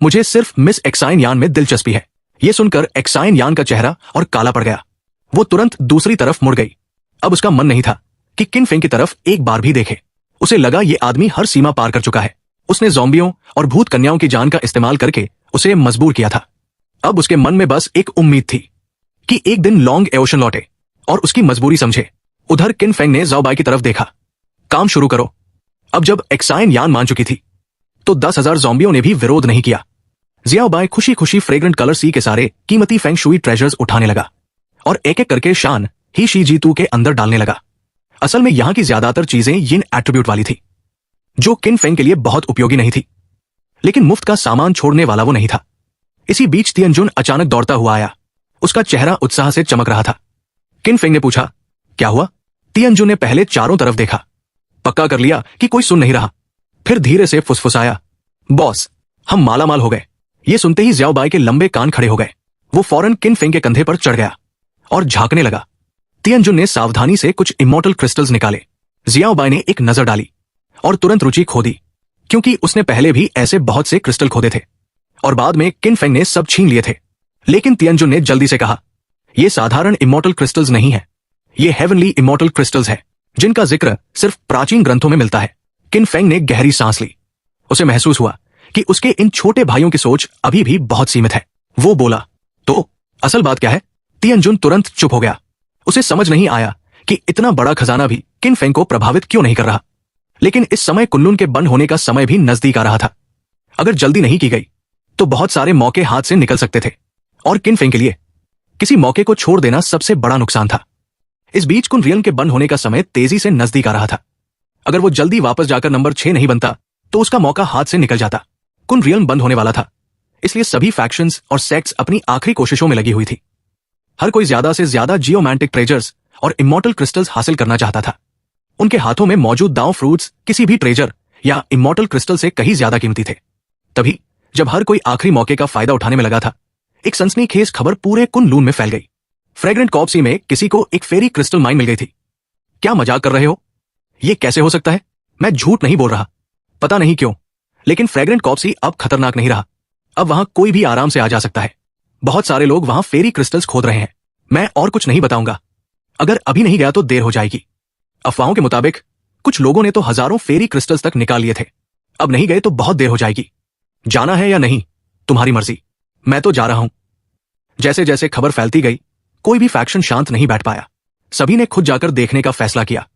मुझे सिर्फ मिस एक्साइन यान में दिलचस्पी है। यह सुनकर एक्साइन यान का चेहरा और काला पड़ गया। वो तुरंत दूसरी तरफ मुड़ गई। अब उसका मन नहीं था कि किन फेंग की तरफ एक बार भी देखे। उसे लगा ये आदमी हर सीमा पार कर चुका है। उसने ज़ॉम्बियों और भूत कन्याओं की जान का इस्तेमाल करके उसे मजबूर किया था। अब उसके मन में बस एक उम्मीद थी कि एक दिन लॉन्ग ओशन लौटे और उसकी मजबूरी समझे। उधर किन फेंग ने ज़ाओबाई की तरफ देखा, काम शुरू करो। अब जब एक्साइन यान मान चुकी थी तो 10,000 ज़ॉम्बियों ने भी विरोध नहीं किया। ज़ियाओबाई खुशी खुशी फ्रेग्रेंट कलर सी के सारे कीमती फेंग शुई ट्रेजर्स उठाने लगा और एक एक करके शान ही शी जीतू के अंदर डालने लगा। असल में यहां की ज्यादातर चीजें यिन एट्रीब्यूट वाली थी, जो किन फेंग के लिए बहुत उपयोगी नहीं थी, लेकिन मुफ्त का सामान छोड़ने वाला वो नहीं था। इसी बीच तियनजुन अचानक दौड़ता हुआ आया। उसका चेहरा उत्साह से चमक रहा था। किन फेंग ने पूछा, क्या हुआ? तियनजुन ने पहले चारों तरफ देखा, पक्का कर लिया कि कोई सुन नहीं रहा। फिर धीरे से फुसफुसाया, बॉस, हम मालामाल हो गए। ये सुनते ही ज़ियाओबाई के लंबे कान खड़े हो गए। वो फौरन किन फेंग के कंधे पर चढ़ गया और झांकने लगा। तियनजुन ने सावधानी से कुछ इमॉर्टल क्रिस्टल्स निकाले। ज़ियाओबाई ने एक नजर डाली और तुरंत रुचि खो दी, क्योंकि उसने पहले भी ऐसे बहुत से क्रिस्टल खोदे थे और बाद में किन फेंग ने सब छीन लिए थे। लेकिन तियनजुन ने जल्दी से कहा, ये साधारण इमॉर्टल क्रिस्टल्स नहीं है, ये हेवनली इमॉर्टल क्रिस्टल्स है, जिनका जिक्र सिर्फ प्राचीन ग्रंथों में मिलता है। किन फेंग ने गहरी सांस ली। उसे महसूस हुआ कि उसके इन छोटे भाइयों की सोच अभी भी बहुत सीमित है। वो बोला, तो असल बात क्या है? तियनजुन तुरंत चुप हो गया। उसे समझ नहीं आया कि इतना बड़ा खजाना भी किन फेंग को प्रभावित क्यों नहीं कर रहा। लेकिन इस समय कुनलुन के बंद होने का समय भी नजदीक आ रहा था। अगर जल्दी नहीं की गई तो बहुत सारे मौके हाथ से निकल सकते थे और किन फेंग के लिए किसी मौके को छोड़ देना सबसे बड़ा नुकसान था। इस बीच कुन रियन के बंद होने का समय तेजी से नजदीक आ रहा था। अगर वो जल्दी वापस जाकर नंबर 6 नहीं बनता तो उसका मौका हाथ से निकल जाता। कुन रियन बंद होने वाला था, इसलिए सभी फैक्शंस और सेक्ट्स अपनी आखिरी कोशिशों में लगी हुई थी। हर कोई ज्यादा से ज्यादा जियोमैंटिक ट्रेजर्स और इमॉर्टल क्रिस्टल्स हासिल करना चाहता था। उनके हाथों में मौजूद दांव फ्रूट्स किसी भी ट्रेजर या इमॉर्टल क्रिस्टल से कहीं ज्यादा कीमती थे। तभी जब हर कोई आखिरी मौके का फायदा उठाने में लगा था, एक सनसनीखेज खबर पूरे कुनलून में फैल गई। फ्रेग्रेंट कॉप्सी में किसी को एक फेरी क्रिस्टल माइन मिल गई थी। क्या मजाक कर रहे हो? यह कैसे हो सकता है? मैं झूठ नहीं बोल रहा। पता नहीं क्यों, लेकिन फ्रेग्रेंट कॉप्सी अब खतरनाक नहीं रहा। अब वहां कोई भी आराम से आ जा सकता है। बहुत सारे लोग वहां फेरी क्रिस्टल्स खोद रहे हैं। मैं और कुछ नहीं बताऊंगा। अगर अभी नहीं गया तो देर हो जाएगी। अफवाहों के मुताबिक कुछ लोगों ने तो हजारों फेरी क्रिस्टल्स तक निकाल लिए थे। अब नहीं गए तो बहुत देर हो जाएगी। जाना है या नहीं? तुम्हारी मर्जी, मैं तो जा रहा हूं। जैसे जैसे खबर फैलती गई, कोई भी फैक्शन शांत नहीं बैठ पाया। सभी ने खुद जाकर देखने का फैसला किया।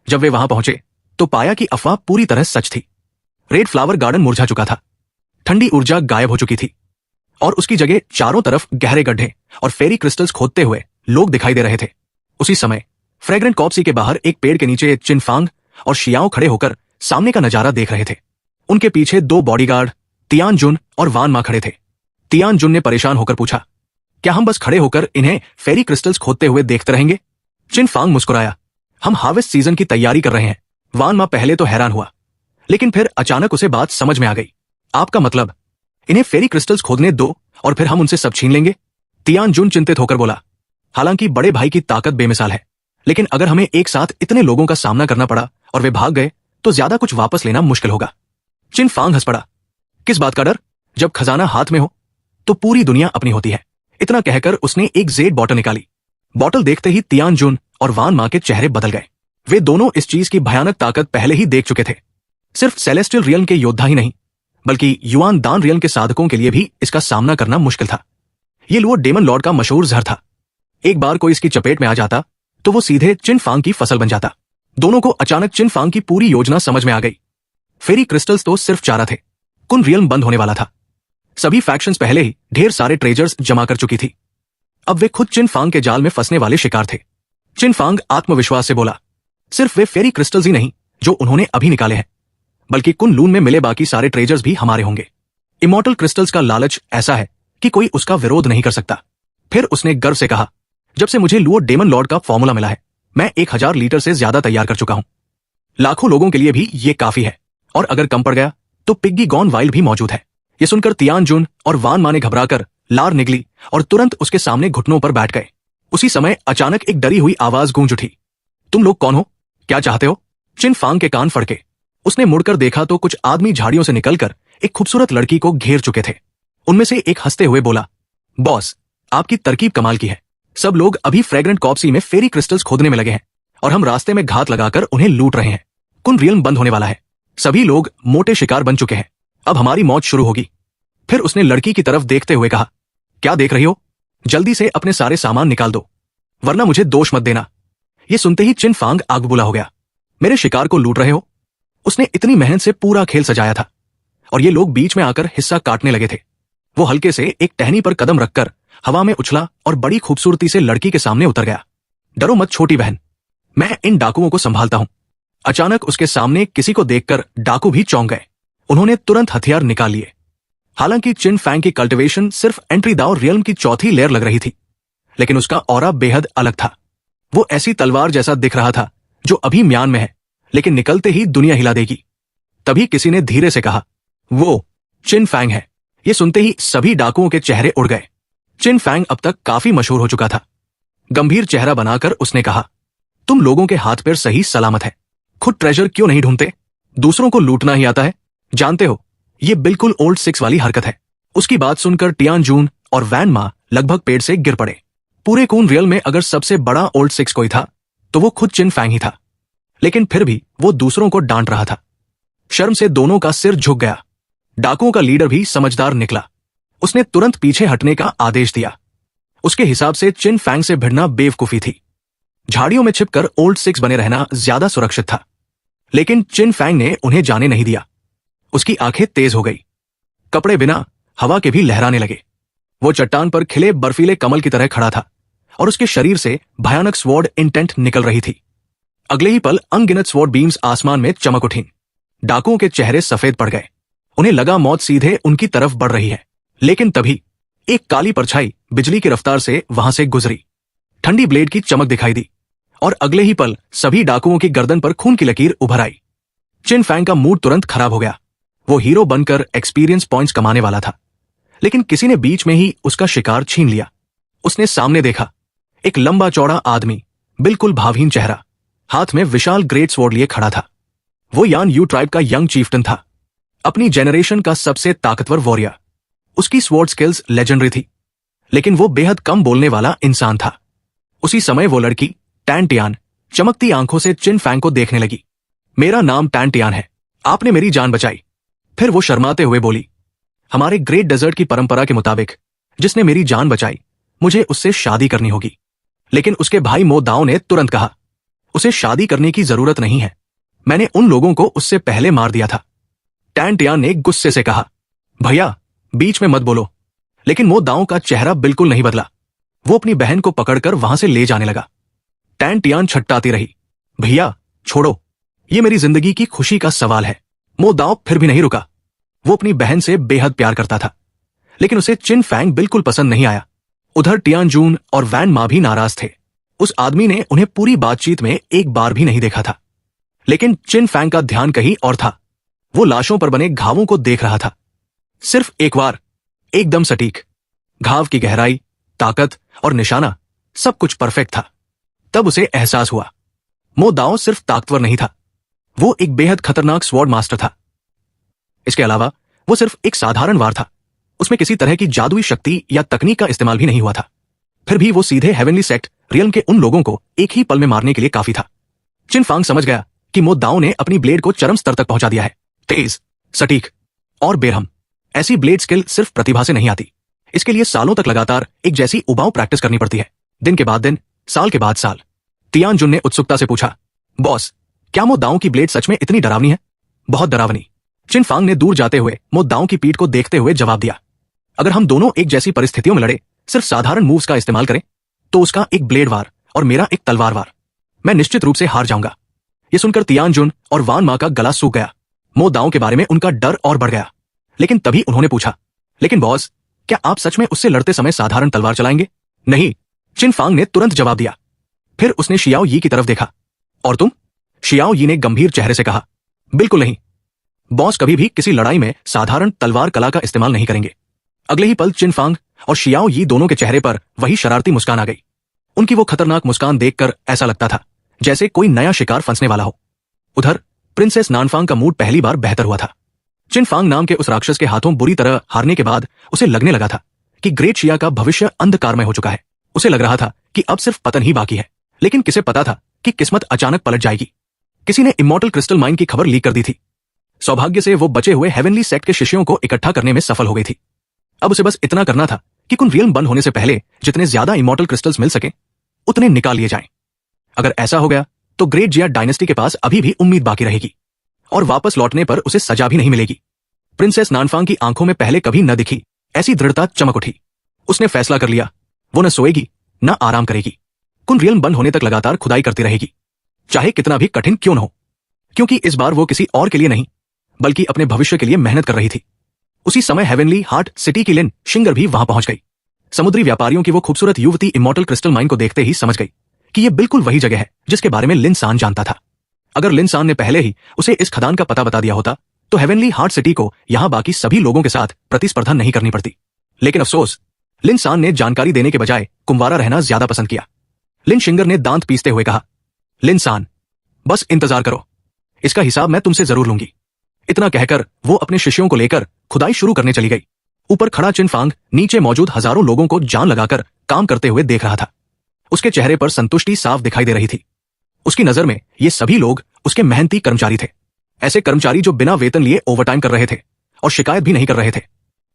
जब वे वहां पहुंचे तो पाया कि अफवाह पूरी तरह सच थी। रेड फ्लावर गार्डन मुरझा चुका था, ठंडी ऊर्जा गायब हो चुकी थी और उसकी जगह चारों तरफ गहरे गड्ढे और फेरी क्रिस्टल्स खोदते हुए लोग दिखाई दे रहे थे। उसी समय फ्रेग्रेंट कॉप्सी के बाहर एक पेड़ के नीचे चिनफांग और शियाओ खड़े होकर सामने का नजारा देख रहे थे। उनके पीछे 2 बॉडीगार्ड तियान जुन और वान मा खड़े थे। तियान जुन ने परेशान होकर पूछा, क्या हम बस खड़े होकर इन्हें फेरी क्रिस्टल्स खोदते हुए देखते रहेंगे? चिनफांग मुस्कुराया, हम हार्वेस्ट सीजन की तैयारी कर रहे हैं। वान मा पहले तो हैरान हुआ, लेकिन फिर अचानक उसे बात समझ में आ गई। आपका मतलब, इन्हें फेरी क्रिस्टल्स खोदने दो और फिर हम उनसे सब छीन लेंगे? तियान जुन चिंतित होकर बोला, हालांकि बड़े भाई की ताकत बेमिसाल है, लेकिन अगर हमें एक साथ इतने लोगों का सामना करना पड़ा और वे भाग गए तो ज्यादा कुछ वापस लेना मुश्किल होगा। चिनफांग हंस पड़ा, किस बात का डर? जब खजाना हाथ में हो तो पूरी दुनिया अपनी होती है। इतना कहकर उसने एक जेड बॉटल निकाली। बॉटल देखते ही तियान जुन और वान मा के चेहरे बदल गए। वे दोनों इस चीज की भयानक ताकत पहले ही देख चुके थे। सिर्फ सेलेस्टियल रियल्म के योद्धा ही नहीं, बल्कि युआन दान रियल्म के साधकों के लिए भी इसका सामना करना मुश्किल था। यह लुओ डेमन लॉर्ड का मशहूर जहर था। एक बार कोई इसकी चपेट में आ जाता तो वो सीधे चिनफांग की फसल बन जाता। दोनों को अचानक चिनफांग की पूरी योजना समझ में आ गई। फेरी क्रिस्टल्स तो सिर्फ चारा थे, कुन रियल्म बंद होने वाला था। सभी फैक्शंस पहले ही ढेर सारे ट्रेजर्स जमा कर चुकी थी। अब वे खुद चिनफांग के जाल में फंसने वाले शिकार थे। चिनफांग आत्मविश्वास से बोला, सिर्फ वे फेरी क्रिस्टल्स ही नहीं जो उन्होंने अभी निकाले हैं, बल्कि कुन लून में मिले बाकी सारे ट्रेजर्स भी हमारे होंगे। इमॉर्टल क्रिस्टल्स का लालच ऐसा है कि कोई उसका विरोध नहीं कर सकता। फिर उसने गर्व से कहा, जब से मुझे लुओ डेमन लॉर्ड का फॉर्मूला मिला है, मैं 1000 लीटर से ज्यादा तैयार कर चुका हूं। लाखों लोगों के लिए भी ये काफी है, और अगर कम पड़ गया तो पिग्गी गॉन वाइल्ड भी मौजूद है। ये सुनकर तियान जुन और वान मा ने घबराकर लार निगली और तुरंत उसके सामने घुटनों पर बैठ गए। उसी समय अचानक एक डरी हुई आवाज गूंज उठी, तुम लोग कौन हो? क्या चाहते हो? चिनफांग के कान फड़के। उसने मुड़कर देखा तो कुछ आदमी झाड़ियों से निकलकर एक खूबसूरत लड़की को घेर चुके थे। उनमें से एक हंसते हुए बोला, बॉस, आपकी तरकीब कमाल की है। सब लोग अभी फ्रेग्रेंट कॉप्सी में फेरी क्रिस्टल्स खोदने में लगे हैं और हम रास्ते में घात लगाकर उन्हें लूट रहे हैं। कुन रियल्म बंद होने वाला है। सभी लोग मोटे शिकार बन चुके हैं। अब हमारी मौत शुरू होगी। फिर उसने लड़की की तरफ देखते हुए कहा, क्या देख रही हो? जल्दी से अपने सारे सामान निकाल दो, वरना मुझे दोष मत देना। ये सुनते ही चिनफांग आग बुला हो गया, मेरे शिकार को लूट रहे हो? उसने इतनी मेहनत से पूरा खेल सजाया था और ये लोग बीच में आकर हिस्सा काटने लगे थे। वो हल्के से एक टहनी पर कदम रखकर हवा में उछला और बड़ी खूबसूरती से लड़की के सामने उतर गया। डरो मत छोटी बहन, मैं इन डाकुओं को संभालता हूं। अचानक उसके सामने किसी को देखकर डाकू भी चौंक गए। उन्होंने तुरंत हथियार निकाल लिए। हालांकि चिनफांग की कल्टिवेशन सिर्फ एंट्री दाओ रियल्म की चौथी लेयर लग रही थी, लेकिन उसका ऑरा बेहद अलग था। वो ऐसी तलवार जैसा दिख रहा था जो अभी म्यान में है, लेकिन निकलते ही दुनिया हिला देगी। तभी किसी ने धीरे से कहा, वो चिनफांग है। ये सुनते ही सभी डाकुओं के चेहरे उड़ गए। चिनफांग अब तक काफी मशहूर हो चुका था। गंभीर चेहरा बनाकर उसने कहा, तुम लोगों के हाथ पैर सही सलामत है। खुद ट्रेजर क्यों नहीं ढूंढते? दूसरों को लूटना ही आता है। जानते हो, ये बिल्कुल ओल्ड 6 वाली हरकत है। उसकी बात सुनकर तियान जुन और वान मा लगभग पेड़ से गिर पड़े। पूरे कुन रियल में अगर सबसे बड़ा ओल्ड 6 कोई था तो वो खुद चिनफांग ही था, लेकिन फिर भी वो दूसरों को डांट रहा था। शर्म से दोनों का सिर झुक गया। डाकुओं का लीडर भी समझदार निकला। उसने तुरंत पीछे हटने का आदेश दिया। उसके हिसाब से चिनफांग से भिड़ना बेवकूफी थी। झाड़ियों में छिपकर ओल्ड 6 बने रहना ज्यादा सुरक्षित था, लेकिन चिनफांग ने उन्हें जाने नहीं दिया। उसकी आंखें तेज हो गई। कपड़े बिना हवा के भी लहराने लगे। वो चट्टान पर खिले बर्फीले कमल की तरह खड़ा था और उसके शरीर से भयानक स्वॉर्ड इंटेंट निकल रही थी। अगले ही पल अनगिनत स्वॉर्ड बीम्स आसमान में चमक उठी। डाकुओं के चेहरे सफेद पड़ गए। उन्हें लगा मौत सीधे उनकी तरफ बढ़ रही है, लेकिन तभी एक काली परछाई बिजली की रफ्तार से वहां से गुजरी। ठंडी ब्लेड की चमक दिखाई दी और अगले ही पल सभी डाकुओं की गर्दन पर खून की लकीर उभर आई। चिनफांग का मूड तुरंत खराब हो गया। वो हीरो बनकर एक्सपीरियंस पॉइंट्स कमाने वाला था, लेकिन किसी ने बीच में ही उसका शिकार छीन लिया। उसने सामने देखा, एक लंबा चौड़ा आदमी, बिल्कुल भावहीन चेहरा, हाथ में विशाल ग्रेट स्वॉर्ड लिए खड़ा था। वो यान यू ट्राइब का यंग चीफ्टन था, अपनी जेनरेशन का सबसे ताकतवर वॉरियर। उसकी स्वॉर्ड स्किल्स लेजेंडरी थी, लेकिन वो बेहद कम बोलने वाला इंसान था। उसी समय वो लड़की टैन टियान चमकती आंखों से चिनफांग को देखने लगी। मेरा नाम टैन टियान है, आपने मेरी जान बचाई। फिर वो शर्माते हुए बोली, हमारे ग्रेट डेजर्ट की परंपरा के मुताबिक जिसने मेरी जान बचाई, मुझे उससे शादी करनी होगी। लेकिन उसके भाई मो दाओ ने तुरंत कहा, उसे शादी करने की जरूरत नहीं है, मैंने उन लोगों को उससे पहले मार दिया था। टैन टियान ने गुस्से से कहा, भैया बीच में मत बोलो। लेकिन मो दाओ का चेहरा बिल्कुल नहीं बदला। वो अपनी बहन को पकड़कर वहां से ले जाने लगा। टैन टियान छटपटाती रही, भैया छोड़ो, ये मेरी जिंदगी की खुशी का सवाल है। मो दाओ फिर भी नहीं रुका। वो अपनी बहन से बेहद प्यार करता था, लेकिन उसे चिन फैंग बिल्कुल पसंद नहीं आया। उधर टियान जून और वैन मा भी नाराज थे। उस आदमी ने उन्हें पूरी बातचीत में एक बार भी नहीं देखा था। लेकिन चिन फैंग का ध्यान कहीं और था। वो लाशों पर बने घावों को देख रहा था। सिर्फ एक बार, एकदम सटीक। घाव की गहराई, ताकत और निशाना, सब कुछ परफेक्ट था। तब उसे एहसास हुआ, मो दाओ सिर्फ ताकतवर नहीं था, वो एक बेहद खतरनाक स्वॉर्ड मास्टर था। इसके अलावा वो सिर्फ एक साधारण वार था। उसमें किसी तरह की जादुई शक्ति या तकनीक का इस्तेमाल भी नहीं हुआ था। फिर भी वो सीधे हेवनली सेक्ट रियल्म के उन लोगों को एक ही पल में मारने के लिए काफी था। चिन फांग समझ गया कि मो दाओ ने अपनी ब्लेड को चरम स्तर तक पहुंचा दिया है। तेज, सटीक और बेरहम। ऐसी ब्लेड स्किल सिर्फ प्रतिभा से नहीं आती। इसके लिए सालों तक लगातार एक जैसी उबाऊ प्रैक्टिस करनी पड़ती है, दिन के बाद दिन, साल के बाद साल। तियान जुन ने उत्सुकता से पूछा, बॉस क्या मो दाओ की ब्लेड सच में इतनी डरावनी है? बहुत डरावनी। चिन फांग ने दूर जाते हुए मो दाओ की पीठ को देखते हुए जवाब दिया, अगर हम दोनों एक जैसी परिस्थितियों में लड़े, सिर्फ साधारण मूव्स का इस्तेमाल करें, तो उसका एक ब्लेड वार और मेरा एक तलवार वार, मैं निश्चित रूप से हार जाऊंगा। यह सुनकर तियान जुन और वान मा का गला सूख गया। मो दाओ के बारे में उनका डर और बढ़ गया। लेकिन तभी उन्होंने पूछा, लेकिन बॉस क्या आप सच में उससे लड़ते समय साधारण तलवार चलाएंगे? नहीं, चिन फांग ने तुरंत जवाब दिया। फिर उसने शियाओ यी की तरफ देखा, और तुम? शियाओ यी ने गंभीर चेहरे से कहा, बिल्कुल नहीं, बॉस कभी भी किसी लड़ाई में साधारण तलवार कला का इस्तेमाल नहीं करेंगे। अगले ही पल चिन फांग और शियाओ यी दोनों के चेहरे पर वही शरारती मुस्कान आ गई। उनकी वो खतरनाक मुस्कान देखकर ऐसा लगता था जैसे कोई नया शिकार फंसने वाला हो। उधर प्रिंसेस नानफांग का मूड पहली बार बेहतर हुआ था। चिन फांग नाम के उस राक्षस के हाथों बुरी तरह हारने के बाद उसे लगने लगा था कि ग्रेट शिया का भविष्य अंधकारमय हो चुका है। उसे लग रहा था कि अब सिर्फ पतन ही बाकी है। लेकिन किसे पता था कि किस्मत अचानक पलट जाएगी। किसी ने इमॉर्टल क्रिस्टल माइन की खबर लीक कर दी थी। सौभाग्य से वो बचे हुए हेवनली सेक्ट के शिष्यों को इकट्ठा करने में सफल हो गई थी। अब उसे बस इतना करना था कि कुन रियल्म बंद होने से पहले जितने ज्यादा इमॉर्टल क्रिस्टल्स मिल सके उतने निकाल लिए जाएं। अगर ऐसा हो गया तो ग्रेट जिया डायनेस्टी के पास अभी भी उम्मीद बाकी रहेगी और वापस लौटने पर उसे सजा भी नहीं मिलेगी। प्रिंसेस नानफांग की आंखों में पहले कभी न दिखी ऐसी दृढ़ता चमक उठी। उसने फैसला कर लिया, वो न सोएगी न आराम करेगी। कुन रियल्म बंद होने तक लगातार खुदाई करती रहेगी, चाहे कितना भी कठिन क्यों न हो, क्योंकि इस बार वो किसी और के लिए नहीं बल्कि अपने भविष्य के लिए मेहनत कर रही थी। उसी समय हेवनली हार्ट सिटी की लिन शिंगर भी वहां पहुंच गई। समुद्री व्यापारियों की वो खूबसूरत युवती इमॉर्टल क्रिस्टल माइन को देखते ही समझ गई कि ये बिल्कुल वही जगह है जिसके बारे में लिन सान जानता था। अगर लिन सान ने पहले ही उसे इस खदान का पता बता दिया होता तो हेवनली हार्ट सिटी को यहां बाकी सभी लोगों के साथ प्रतिस्पर्धा नहीं करनी पड़ती। लेकिन अफसोस, लिन सान ने जानकारी देने के बजाय कुंवारा रहना ज्यादा पसंद किया। लिन शिंगर ने दांत पीसते हुए कहा, लिन सान बस इंतजार करो, इसका हिसाब मैं तुमसे जरूर लूंगी। इतना कहकर वो अपने शिष्यों को लेकर खुदाई शुरू करने चली गई। ऊपर खड़ा चिन फांग नीचे मौजूद हजारों लोगों को जान लगाकर काम करते हुए देख रहा था। उसके चेहरे पर संतुष्टि साफ दिखाई दे रही थी। उसकी नजर में ये सभी लोग उसके मेहनती कर्मचारी थे, ऐसे कर्मचारी जो बिना वेतन लिए ओवरटाइम कर रहे थे और शिकायत भी नहीं कर रहे थे।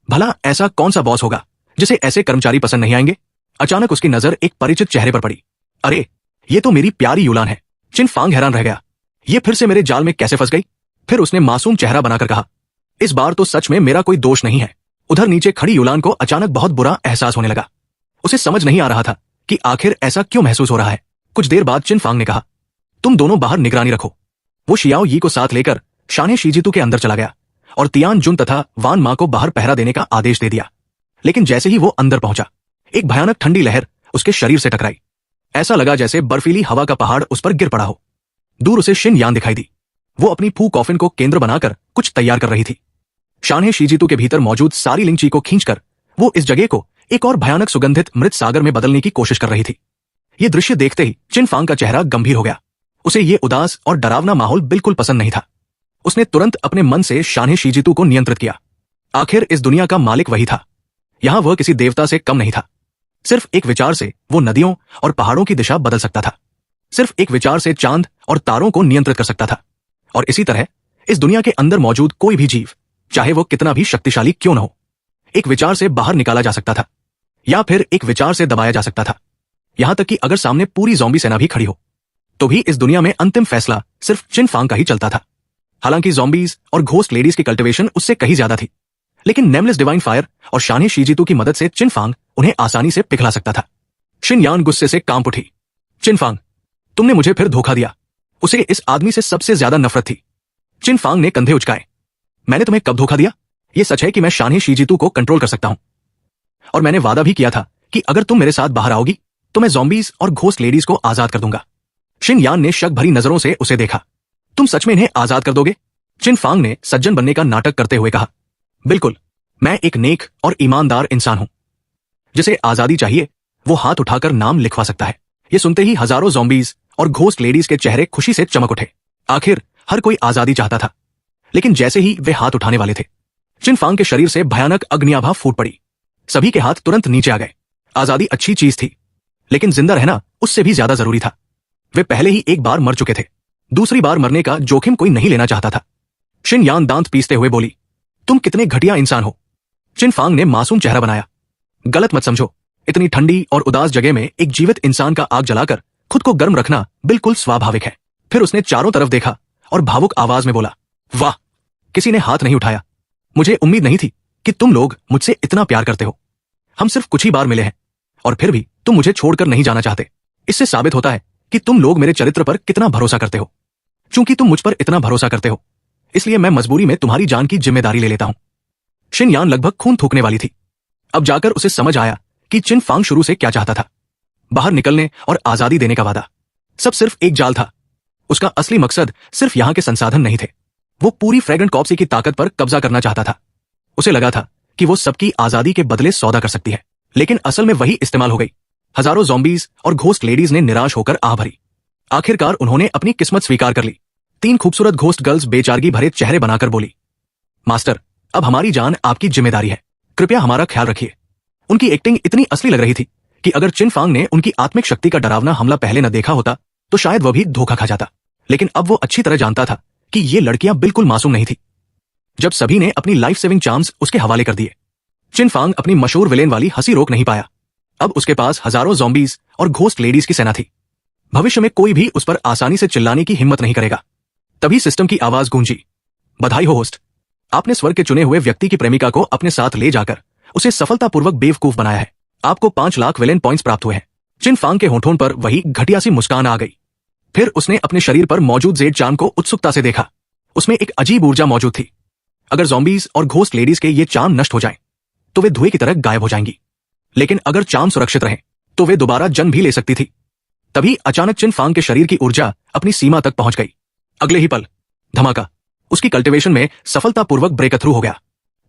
भला ऐसा कौन सा बॉस होगा जिसे ऐसे कर्मचारी पसंद नहीं आएंगे? अचानक उसकी नजर एक परिचित चेहरे पर पड़ी। अरे, ये तो मेरी प्यारी यूलान है। चिन फांग हैरान रह गया, ये फिर से मेरे जाल में कैसे फंस गई? फिर उसने मासूम चेहरा बनाकर कहा, इस बार तो सच में मेरा कोई दोष नहीं है। उधर नीचे खड़ी यूलान को अचानक बहुत बुरा एहसास होने लगा। उसे समझ नहीं आ रहा था कि आखिर ऐसा क्यों महसूस हो रहा है। कुछ देर बाद चिन फांग ने कहा, तुम दोनों बाहर निगरानी रखो। वो शियाओ यी को साथ लेकर शाने शीजितू के अंदर चला गया और तियान जुन तथा वान मा को बाहर पहरा देने का आदेश दे दिया। लेकिन जैसे ही वो अंदर पहुंचा, एक भयानक ठंडी लहर उसके शरीर से टकराई। ऐसा लगा जैसे बर्फीली हवा का पहाड़ उस पर गिर पड़ा हो। दूर उसे शिन यान दिखाई दी। वो अपनी फू कॉफिन को केंद्र बनाकर कुछ तैयार कर रही थी। शाने शीजितू के भीतर मौजूद सारी लिंगची को खींचकर वो इस जगह को एक और भयानक सुगंधित मृत सागर में बदलने की कोशिश कर रही थी। ये दृश्य देखते ही चिन फांग का चेहरा गंभीर हो गया। उसे ये उदास और डरावना माहौल बिल्कुल पसंद नहीं था। उसने तुरंत अपने मन से शाने शीजितू को नियंत्रित किया। आखिर इस दुनिया का मालिक वही था। यहां वह किसी देवता से कम नहीं था। सिर्फ एक विचार से वो नदियों और पहाड़ों की दिशा बदल सकता था। सिर्फ एक विचार से चांद और तारों को नियंत्रित कर सकता था। और इसी तरह इस दुनिया के अंदर मौजूद कोई भी जीव, चाहे वो कितना भी शक्तिशाली क्यों न हो, एक विचार से बाहर निकाला जा सकता था या फिर एक विचार से दबाया जा सकता था। यहां तक कि अगर सामने पूरी ज़ॉम्बी सेना भी खड़ी हो तो भी इस दुनिया में अंतिम फैसला सिर्फ चिन फांग का ही चलता था। हालांकि ज़ॉम्बीज और घोस्ट लेडीज की कल्टीवेशन उससे कहीं ज्यादा थी, लेकिन नेमलेस डिवाइन फायर और शाने शीजितू की मदद से चिन फांग उन्हें आसानी से पिघला सकता था। शिन यान गुस्से से कांप उठी। चिन फांग, तुमने मुझे फिर धोखा दिया। उसे इस आदमी से सबसे ज्यादा नफरत थी। चिन फांग ने कंधे उचकाए। मैंने तुम्हें कब धोखा दिया? यह सच है कि मैं शाने शीजितू को कंट्रोल कर सकता हूं, और मैंने वादा भी किया था कि अगर तुम मेरे साथ बाहर आओगी तो मैं ज़ॉम्बीज और घोस्ट लेडीज को आजाद कर दूंगा। शिन यान ने शक भरी नजरों से उसे देखा। तुम सच में इन्हें आजाद कर दोगे? चिन फांग ने सज्जन बनने का नाटक करते हुए कहा। बिल्कुल, मैं एक नेक और ईमानदार इंसान हूं। जिसे आजादी चाहिए वो हाथ उठाकर नाम लिखवा सकता है। ये सुनते ही हजारों ज़ॉम्बीज और घोस्ट लेडीज के चेहरे खुशी से चमक उठे। आखिर हर कोई आजादी चाहता था। लेकिन जैसे ही वे हाथ उठाने वाले थे, चिन फांग के शरीर से भयानक अग्नियाभा फूट पड़ी। सभी के हाथ तुरंत नीचे आ गए। आजादी अच्छी चीज थी, लेकिन जिंदा रहना उससे भी ज्यादा जरूरी था। वे पहले ही एक बार मर चुके थे, दूसरी बार मरने का जोखिम कोई नहीं लेना चाहता था। शिन यान दांत पीसते हुए बोली, तुम कितने घटिया इंसान हो। चिन फांग ने मासूम चेहरा बनाया। गलत मत समझो, इतनी ठंडी और उदास जगह में एक जीवित इंसान का आग जलाकर खुद को गर्म रखना बिल्कुल स्वाभाविक है। फिर उसने चारों तरफ देखा और भावुक आवाज में बोला, वाह। किसी ने हाथ नहीं उठाया। मुझे उम्मीद नहीं थी कि तुम लोग मुझसे इतना प्यार करते हो। हम सिर्फ कुछ ही बार मिले हैं और फिर भी तुम मुझे छोड़कर नहीं जाना चाहते। इससे साबित होता है कि तुम लोग मेरे चरित्र पर कितना भरोसा करते हो। चूंकि तुम मुझ पर इतना भरोसा करते हो, इसलिए मैं मजबूरी में तुम्हारी जान की जिम्मेदारी ले लेता हूं। शिन यान लगभग खून थूकने वाली थी। अब जाकर उसे समझ आया कि चिन फांग शुरू से क्या चाहता था। बाहर निकलने और आजादी देने का वादा सब सिर्फ एक जाल था। उसका असली मकसद सिर्फ यहां के संसाधन नहीं थे। वो पूरी फ्रैग्रेंट कॉप्सी की ताकत पर कब्जा करना चाहता था। उसे लगा था कि वो सबकी आजादी के बदले सौदा कर सकती है, लेकिन असल में वही इस्तेमाल हो गई। हजारों ज़ॉम्बीज और घोस्ट लेडीज ने निराश होकर आह भरी। आखिरकार उन्होंने अपनी किस्मत स्वीकार कर ली। 3 खूबसूरत घोस्ट गर्ल्स बेचारगी भरे चेहरे बनाकर बोली, मास्टर, अब हमारी जान आपकी जिम्मेदारी है। कृपया हमारा ख्याल रखिए। उनकी एक्टिंग इतनी असली लग रही थी कि अगर चिन फांग ने उनकी आत्मिक शक्ति का डरावना हमला पहले न देखा होता तो शायद वह भी धोखा खा जाता। लेकिन अब वो अच्छी तरह जानता था कि ये लड़कियां बिल्कुल मासूम नहीं थी। जब सभी ने अपनी लाइफ सेविंग चार्म्स उसके हवाले कर दिए, चिन फांग अपनी मशहूर विलेन वाली हंसी रोक नहीं पाया। अब उसके पास हजारों ज़ॉम्बीज और घोस्ट लेडीज की सेना थी। भविष्य में कोई भी उस पर आसानी से चिल्लाने की हिम्मत नहीं करेगा। तभी सिस्टम की आवाज गूंजी, बधाई हो होस्ट, आपने स्वर्ग के चुने हुए व्यक्ति की प्रेमिका को अपने साथ ले जाकर उसे सफलतापूर्वक बेवकूफ बनाया है। आपको 5 लाख विलेन पॉइंट्स प्राप्त हुए हैं। चिन फांग के होठों पर वही घटिया सी मुस्कान आ गई। फिर उसने अपने शरीर पर मौजूद जेड चार्म को उत्सुकता से देखा। उसमें एक अजीब ऊर्जा मौजूद थी। अगर ज़ॉम्बीज और घोस्ट लेडीज के ये चार्म नष्ट हो जाएं, तो वे धुएं की तरह गायब हो जाएंगी। लेकिन अगर चार्म सुरक्षित रहे तो वे दोबारा जन्म भी ले सकती थी। तभी अचानक चिन फांग के शरीर की ऊर्जा अपनी सीमा तक पहुंच गई। अगले ही पल धमाका, उसकी कल्टीवेशन में सफलतापूर्वक ब्रेक थ्रू हो गया।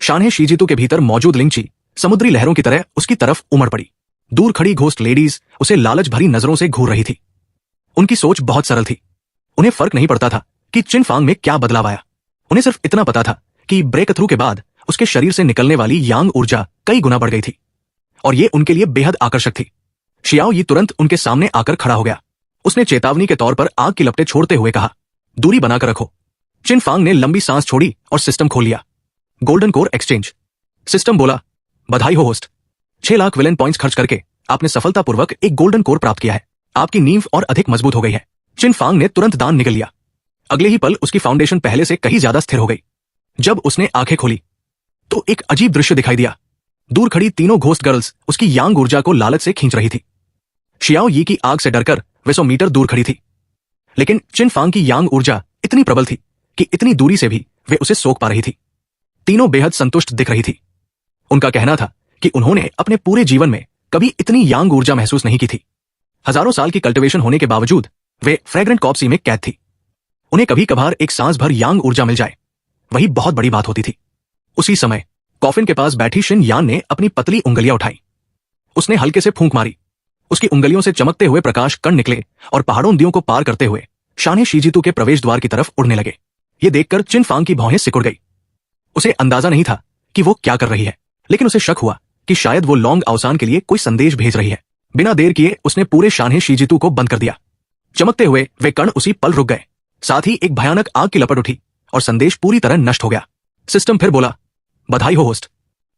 शाने शीजितू के भीतर मौजूद लिंची समुद्री लहरों की तरह उसकी तरफ उमड़ पड़ी। दूर खड़ी घोस्ट लेडीज उसे लालच भरी नजरों से घूर रही थी। उनकी सोच बहुत सरल थी। उन्हें फर्क नहीं पड़ता था कि चिन फांग में क्या बदलाव आया। उन्हें सिर्फ इतना पता था कि ब्रेक थ्रू के बाद उसके शरीर से निकलने वाली यांग ऊर्जा कई गुना बढ़ गई थी और ये उनके लिए बेहद आकर्षक थी। शियाओ यी तुरंत उनके सामने आकर खड़ा हो गया। उसने चेतावनी के तौर पर आग की लपटें छोड़ते हुए कहा, दूरी बनाकर रखो। चिन फांग ने लंबी सांस छोड़ी और सिस्टम खोल लिया। Golden core exchange. सिस्टम बोला, बधाई हो होस्ट, 6 लाख विलेन पॉइंट्स खर्च करके आपने सफलतापूर्वक एक गोल्डन कोर प्राप्त किया है। आपकी नींव और अधिक मजबूत हो गई है। चिन फांग ने तुरंत दान निकल लिया। अगले ही पल उसकी फाउंडेशन पहले से कहीं ज्यादा स्थिर हो गई। जब उसने आंखें खोली तो एक अजीब दृश्य दिखाई दिया। दूर खड़ी तीनों घोस्ट गर्ल्स उसकी यांग ऊर्जा को लालच से खींच रही थी। शियाओ यी की आग से डरकर वे 100 मीटर दूर खड़ी थी, लेकिन चिन फांग की यांग ऊर्जा इतनी प्रबल थी कि इतनी दूरी से भी वे उसे सोख पा रही थी। तीनों बेहद संतुष्ट दिख रही थी। उनका कहना था कि उन्होंने अपने पूरे जीवन में कभी इतनी यांग ऊर्जा महसूस नहीं की थी। हजारों साल की कल्टीवेशन होने के बावजूद वे फ्रैग्रेंट कॉप्सी में कैद थी। उन्हें कभी कभार एक सांस भर यांग ऊर्जा मिल जाए, वही बहुत बड़ी बात होती थी। उसी समय कॉफिन के पास बैठी शिन यान ने अपनी पतली उंगलियां उठाई। उसने हल्के से फूंक मारी। उसकी उंगलियों से चमकते हुए प्रकाश कण निकले और पहाड़ों नदियों को पार करते हुए शाने शीजितू के प्रवेश द्वार की तरफ उड़ने लगे। ये देखकर चिन फांग की भौहें सिकुड़ गई। उसे अंदाजा नहीं था कि वो क्या कर रही है, लेकिन उसे शक हुआ कि शायद वो लॉन्ग अवसान के लिए कोई संदेश भेज रही है। बिना देर किए उसने पूरे शाने शीजितू को बंद कर दिया। चमकते हुए वे कण उसी पल रुक गए। साथ ही एक भयानक आग की लपट उठी और संदेश पूरी तरह नष्ट हो गया। सिस्टम फिर बोला, बधाई हो होस्ट,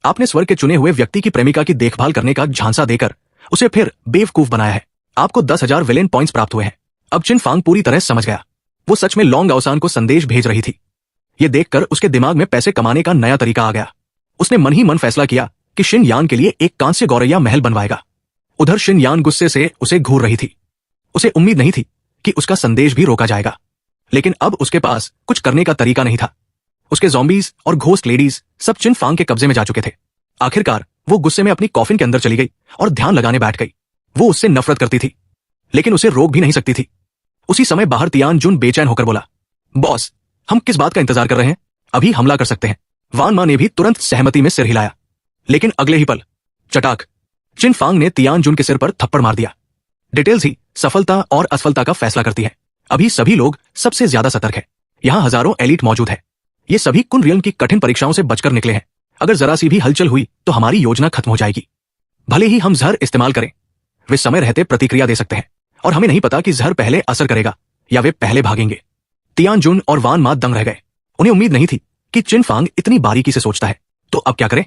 आपने स्वर्ग के चुने हुए व्यक्ति की प्रेमिका की देखभाल करने का झांसा देकर उसे फिर बेवकूफ बनाया है। आपको 10,000 विलेन पॉइंट्स प्राप्त हुए हैं। अब चिन फांग पूरी तरह समझ गया। वो सच में लॉन्ग अवसान को संदेश भेज रही थी। ये देखकर उसके दिमाग में पैसे कमाने का नया तरीका आ गया। उसने मन ही मन फैसला किया कि शिन यान के लिए एक कांस्य गौरैया महल बनवाएगा। उधर शिन यान गुस्से से उसे घूर रही थी। उसे उम्मीद नहीं थी कि उसका संदेश भी रोका जाएगा, लेकिन अब उसके पास कुछ करने का तरीका नहीं था। उसके ज़ॉम्बीज और घोस्ट लेडीज सब चिन फांग के कब्जे में जा चुके थे। आखिरकार वो गुस्से में अपनी कॉफिन के अंदर चली गई और ध्यान लगाने बैठ गई। वो उससे नफरत करती थी, लेकिन उसे रोक भी नहीं सकती थी। उसी समय बाहर तियान जुन बेचैन होकर बोला, बॉस, हम किस बात का इंतजार कर रहे हैं? अभी हमला कर सकते हैं। वान मा ने भी तुरंत सहमति में सिर हिलाया, लेकिन अगले ही पल चटाक, चिन फांग ने तियान जुन के सिर पर थप्पड़ मार दिया। डिटेल्स ही सफलता और असफलता का फैसला करती है। अभी सभी लोग सबसे ज्यादा सतर्क है। यहाँ हजारों एलिट मौजूद है। ये सभी कुनरियन की कठिन परीक्षाओं से बचकर निकले हैं। अगर जरा सी भी हलचल हुई तो हमारी योजना खत्म हो जाएगी। भले ही हम जहर इस्तेमाल करें, वे समय रहते प्रतिक्रिया दे सकते हैं और हमें नहीं पता कि जहर पहले असर करेगा या वे पहले भागेंगे। तियान जुन और वान मा दंग रह गए। उन्हें उम्मीद नहीं थी कि चिन फांग इतनी बारीकी से सोचता है। तो अब क्या करें?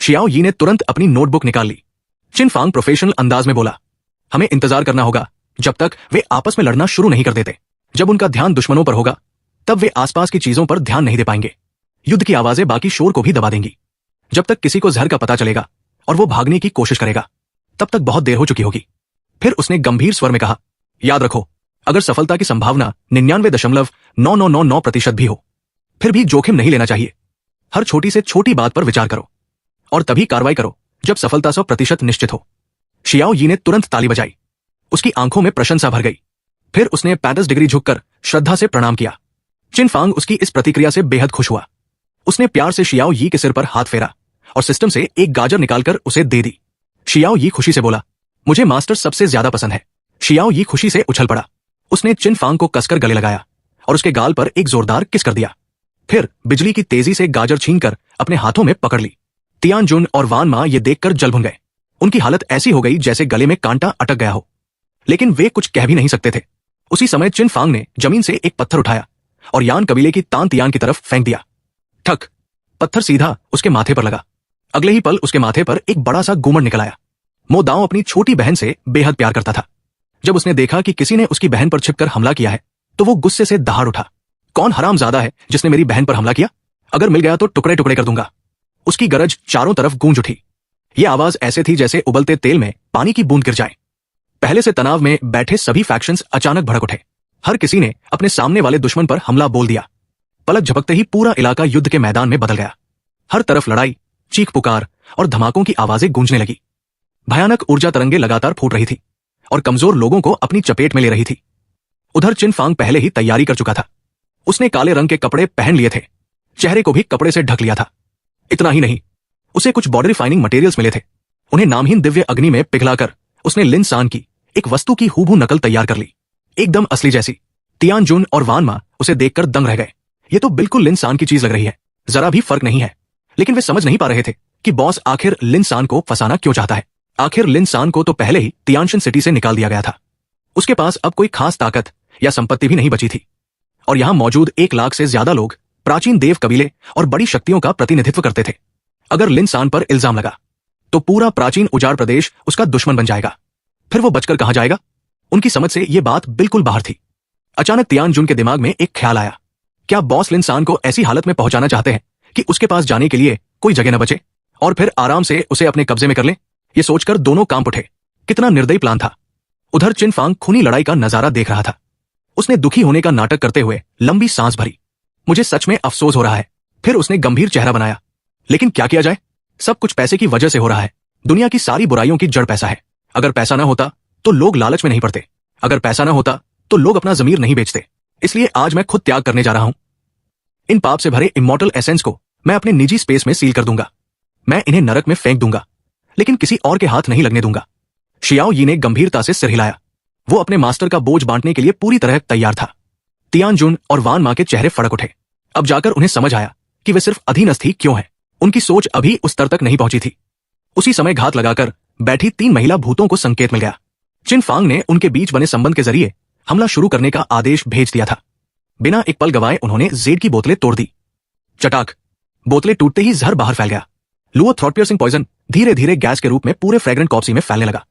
शियाओ यी ने तुरंत अपनी नोटबुक निकाल ली। चिन फांग प्रोफेशनल अंदाज में बोला, हमें इंतजार करना होगा जब तक वे आपस में लड़ना शुरू नहीं कर देते। जब उनका ध्यान दुश्मनों पर होगा तब वे आसपास की चीजों पर ध्यान नहीं दे पाएंगे। युद्ध की आवाजें बाकी शोर को भी दबा देंगी। जब तक किसी को जहर का पता चलेगा और वो भागने की कोशिश करेगा, तब तक बहुत देर हो चुकी होगी। फिर उसने गंभीर स्वर में कहा, याद रखो, अगर सफलता की संभावना 99.999% भी हो, फिर भी जोखिम नहीं लेना चाहिए। हर छोटी से छोटी बात पर विचार करो और तभी कार्रवाई करो जब सफलता 100% निश्चित हो। शियाओ यी ने तुरंत ताली बजाई। उसकी आंखों में प्रशंसा भर गई। फिर उसने 35 डिग्री झुककर श्रद्धा से प्रणाम किया। चिन फांग उसकी इस प्रतिक्रिया से बेहद खुश हुआ। उसने प्यार से शियाओ यी के सिर पर हाथ फेरा और सिस्टम से एक गाजर निकालकर उसे दे दी। शियाओ यी खुशी से बोला, मुझे मास्टर सबसे ज्यादा पसंद है। शियाओ यी खुशी से उछल पड़ा। उसने चिन फांग को कसकर गले लगाया और उसके गाल पर एक जोरदार किस कर दिया। फिर बिजली की तेजी से गाजर छीनकर अपने हाथों में पकड़ ली। तियान जुन और वान मा ये देखकर जल भुन गए। उनकी हालत ऐसी हो गई जैसे गले में कांटा अटक गया हो, लेकिन वे कुछ कह भी नहीं सकते थे। उसी समय चिन फांग ने जमीन से एक पत्थर उठाया और यान कबीले की तान तियान की तरफ फेंक दिया। ठक, पत्थर सीधा उसके माथे पर लगा। अगले ही पल उसके माथे पर एक बड़ा सा गुमड़ निकल आया। मो दाओ अपनी छोटी बहन से बेहद प्यार करता था। जब उसने देखा कि किसी ने उसकी बहन पर छिपकर हमला किया है तो वो गुस्से से दहाड़ उठा। कौन हरामजादा है जिसने मेरी बहन पर हमला किया? अगर मिल गया तो टुकड़े टुकड़े कर दूंगा। उसकी गरज चारों तरफ गूंज उठी। ये आवाज ऐसे थी जैसे उबलते तेल में पानी की बूंद गिर जाए। पहले से तनाव में बैठे सभी फैक्शंस अचानक भड़क उठे। हर किसी ने अपने सामने वाले दुश्मन पर हमला बोल दिया। पलक झपकते ही पूरा इलाका युद्ध के मैदान में बदल गया। हर तरफ लड़ाई, चीख पुकार और धमाकों की आवाजें गूंजने लगी। भयानक ऊर्जा तरंगे लगातार फूट रही थी और कमजोर लोगों को अपनी चपेट में ले रही थी। उधर चिन फांग पहले ही तैयारी कर चुका था। उसने काले रंग के कपड़े पहन लिए थे, चेहरे को भी कपड़े से ढक लिया था। इतना ही नहीं, उसे कुछ बॉडी रिफाइनिंग मटेरियल्स मिले थे। उन्हें नामहीन दिव्य अग्नि में पिघलाकर उसने लिन सान की एक वस्तु की हूबहू नकल तैयार कर ली, एकदम असली जैसी। तियान जुन और वान मा उसे देखकर दंग रह गए। ये तो बिल्कुल लिन सान की चीज लग रही है, जरा भी फर्क नहीं है। लेकिन वे समझ नहीं पा रहे थे कि बॉस आखिर लिन सान को फंसाना क्यों चाहता है। आखिर लिन सान को तो पहले ही तियानशन सिटी से निकाल दिया गया था। उसके पास अब कोई खास ताकत या संपत्ति भी नहीं बची थी और यहां मौजूद 1 लाख से ज्यादा लोग प्राचीन देव कबीले और बड़ी शक्तियों का प्रतिनिधित्व करते थे। अगर लिन सान पर इल्जाम लगा तो पूरा प्राचीन उजाड़ प्रदेश उसका दुश्मन बन जाएगा। फिर वो बचकर कहां जाएगा? उनकी समझ से ये बात बिल्कुल बाहर थी। अचानक तियान जुन के दिमाग में एक ख्याल आया, क्या बॉस लिन सान को ऐसी हालत में पहुंचाना चाहते हैं कि उसके पास जाने के लिए कोई जगह न बचे और फिर आराम से उसे अपने कब्जे में कर लें? ये सोचकर दोनों कांप उठे। कितना निर्दयी प्लान था। उधर चिन फांग खूनी लड़ाई का नजारा देख रहा था। उसने दुखी होने का नाटक करते हुए लंबी सांस भरी। मुझे सच में अफसोस हो रहा है। फिर उसने गंभीर चेहरा बनाया, लेकिन क्या किया जाए? सब कुछ पैसे की वजह से हो रहा है। दुनिया की सारी बुराइयों की जड़ पैसा है। अगर पैसा ना होता तो लोग लालच में नहीं पड़ते। अगर पैसा ना होता तो लोग अपना जमीर नहीं बेचते। इसलिए आज मैं खुद त्याग करने जा रहा हूं। इन पाप से भरे इमॉर्टल एसेंस को मैं अपने निजी स्पेस में सील कर दूंगा। मैं इन्हें नरक में फेंक दूंगा, लेकिन किसी और के हाथ नहीं लगने दूंगा। शियाओ यी ने गंभीरता से सिर हिलाया। वो अपने मास्टर का बोझ बांटने के लिए पूरी तरह तैयार था। तियान जुन और वान मा के चेहरे फड़क उठे। अब जाकर उन्हें समझ आया कि वे सिर्फ अधीनस्थ ही क्यों हैं। उनकी सोच अभी उस स्तर तक नहीं पहुंची थी। उसी समय घात लगाकर बैठी 3 महिला भूतों को संकेत मिल गया। चिन फांग ने उनके बीच बने संबंध के जरिए हमला शुरू करने का आदेश भेज दिया था। बिना एक पल गवाए उन्होंने जेड की बोतलें तोड़ दी। चटाक, बोतलें टूटते ही जहर बाहर फैल गया। लुओ थ्रॉट पियर्सिंग पॉइजन धीरे धीरे गैस के रूप में पूरे फ्रेग्रेंट कॉप्सी में फैलने लगा।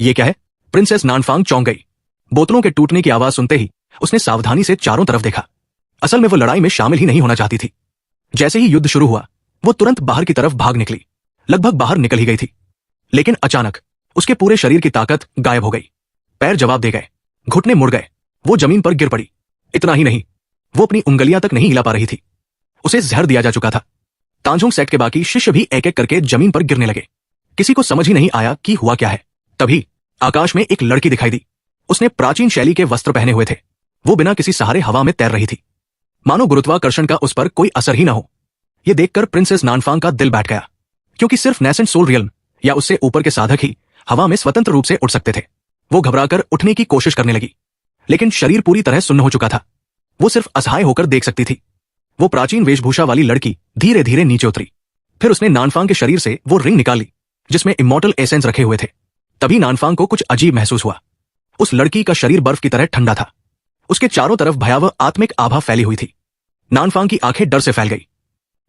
ये क्या है? प्रिंसेस नानफांग चौंक गई। बोतलों के टूटने की आवाज सुनते ही उसने सावधानी से चारों तरफ देखा। असल में वो लड़ाई में शामिल ही नहीं होना चाहती थी। जैसे ही युद्ध शुरू हुआ वो तुरंत बाहर की तरफ भाग निकली। लगभग बाहर निकल ही गई थी, लेकिन अचानक उसके पूरे शरीर की ताकत गायब हो गई। पैर जवाब दे गए, घुटने मुड़ गए, वो जमीन पर गिर पड़ी। इतना ही नहीं, वो अपनी उंगलियां तक नहीं हिला पा रही थी। उसे जहर दिया जा चुका था। तांझोंग सेक्ट के बाकी शिष्य भी एक एक करके जमीन पर गिरने लगे। किसी को समझ ही नहीं आया कि हुआ क्या है। तभी आकाश में एक लड़की दिखाई दी। उसने प्राचीन शैली के वस्त्र पहने हुए थे। वो बिना किसी सहारे हवा में तैर रही थी, मानो गुरुत्वाकर्षण का उस पर कोई असर ही ना हो। यह देखकर प्रिंसेस नानफांग का दिल बैठ गया, क्योंकि सिर्फ नेसेंट सोल रियल्म या उससे ऊपर के साधक ही हवा में स्वतंत्र रूप से उड़ सकते थे। वो घबराकर उठने की कोशिश करने लगी, लेकिन शरीर पूरी तरह सुन्न हो चुका था। वो सिर्फ असहाय होकर देख सकती थी। वो प्राचीन वेशभूषा वाली लड़की धीरे धीरे नीचे उतरी। फिर उसने नानफांग के शरीर से वो रिंग निकाल ली जिसमें इमॉर्टल एसेंस रखे हुए थे। तभी नानफांग को कुछ अजीब महसूस हुआ। उस लड़की का शरीर बर्फ की तरह ठंडा था। उसके चारों तरफ भयावह आत्मिक आभा फैली हुई थी। नानफांग की आंखें डर से फैल गई।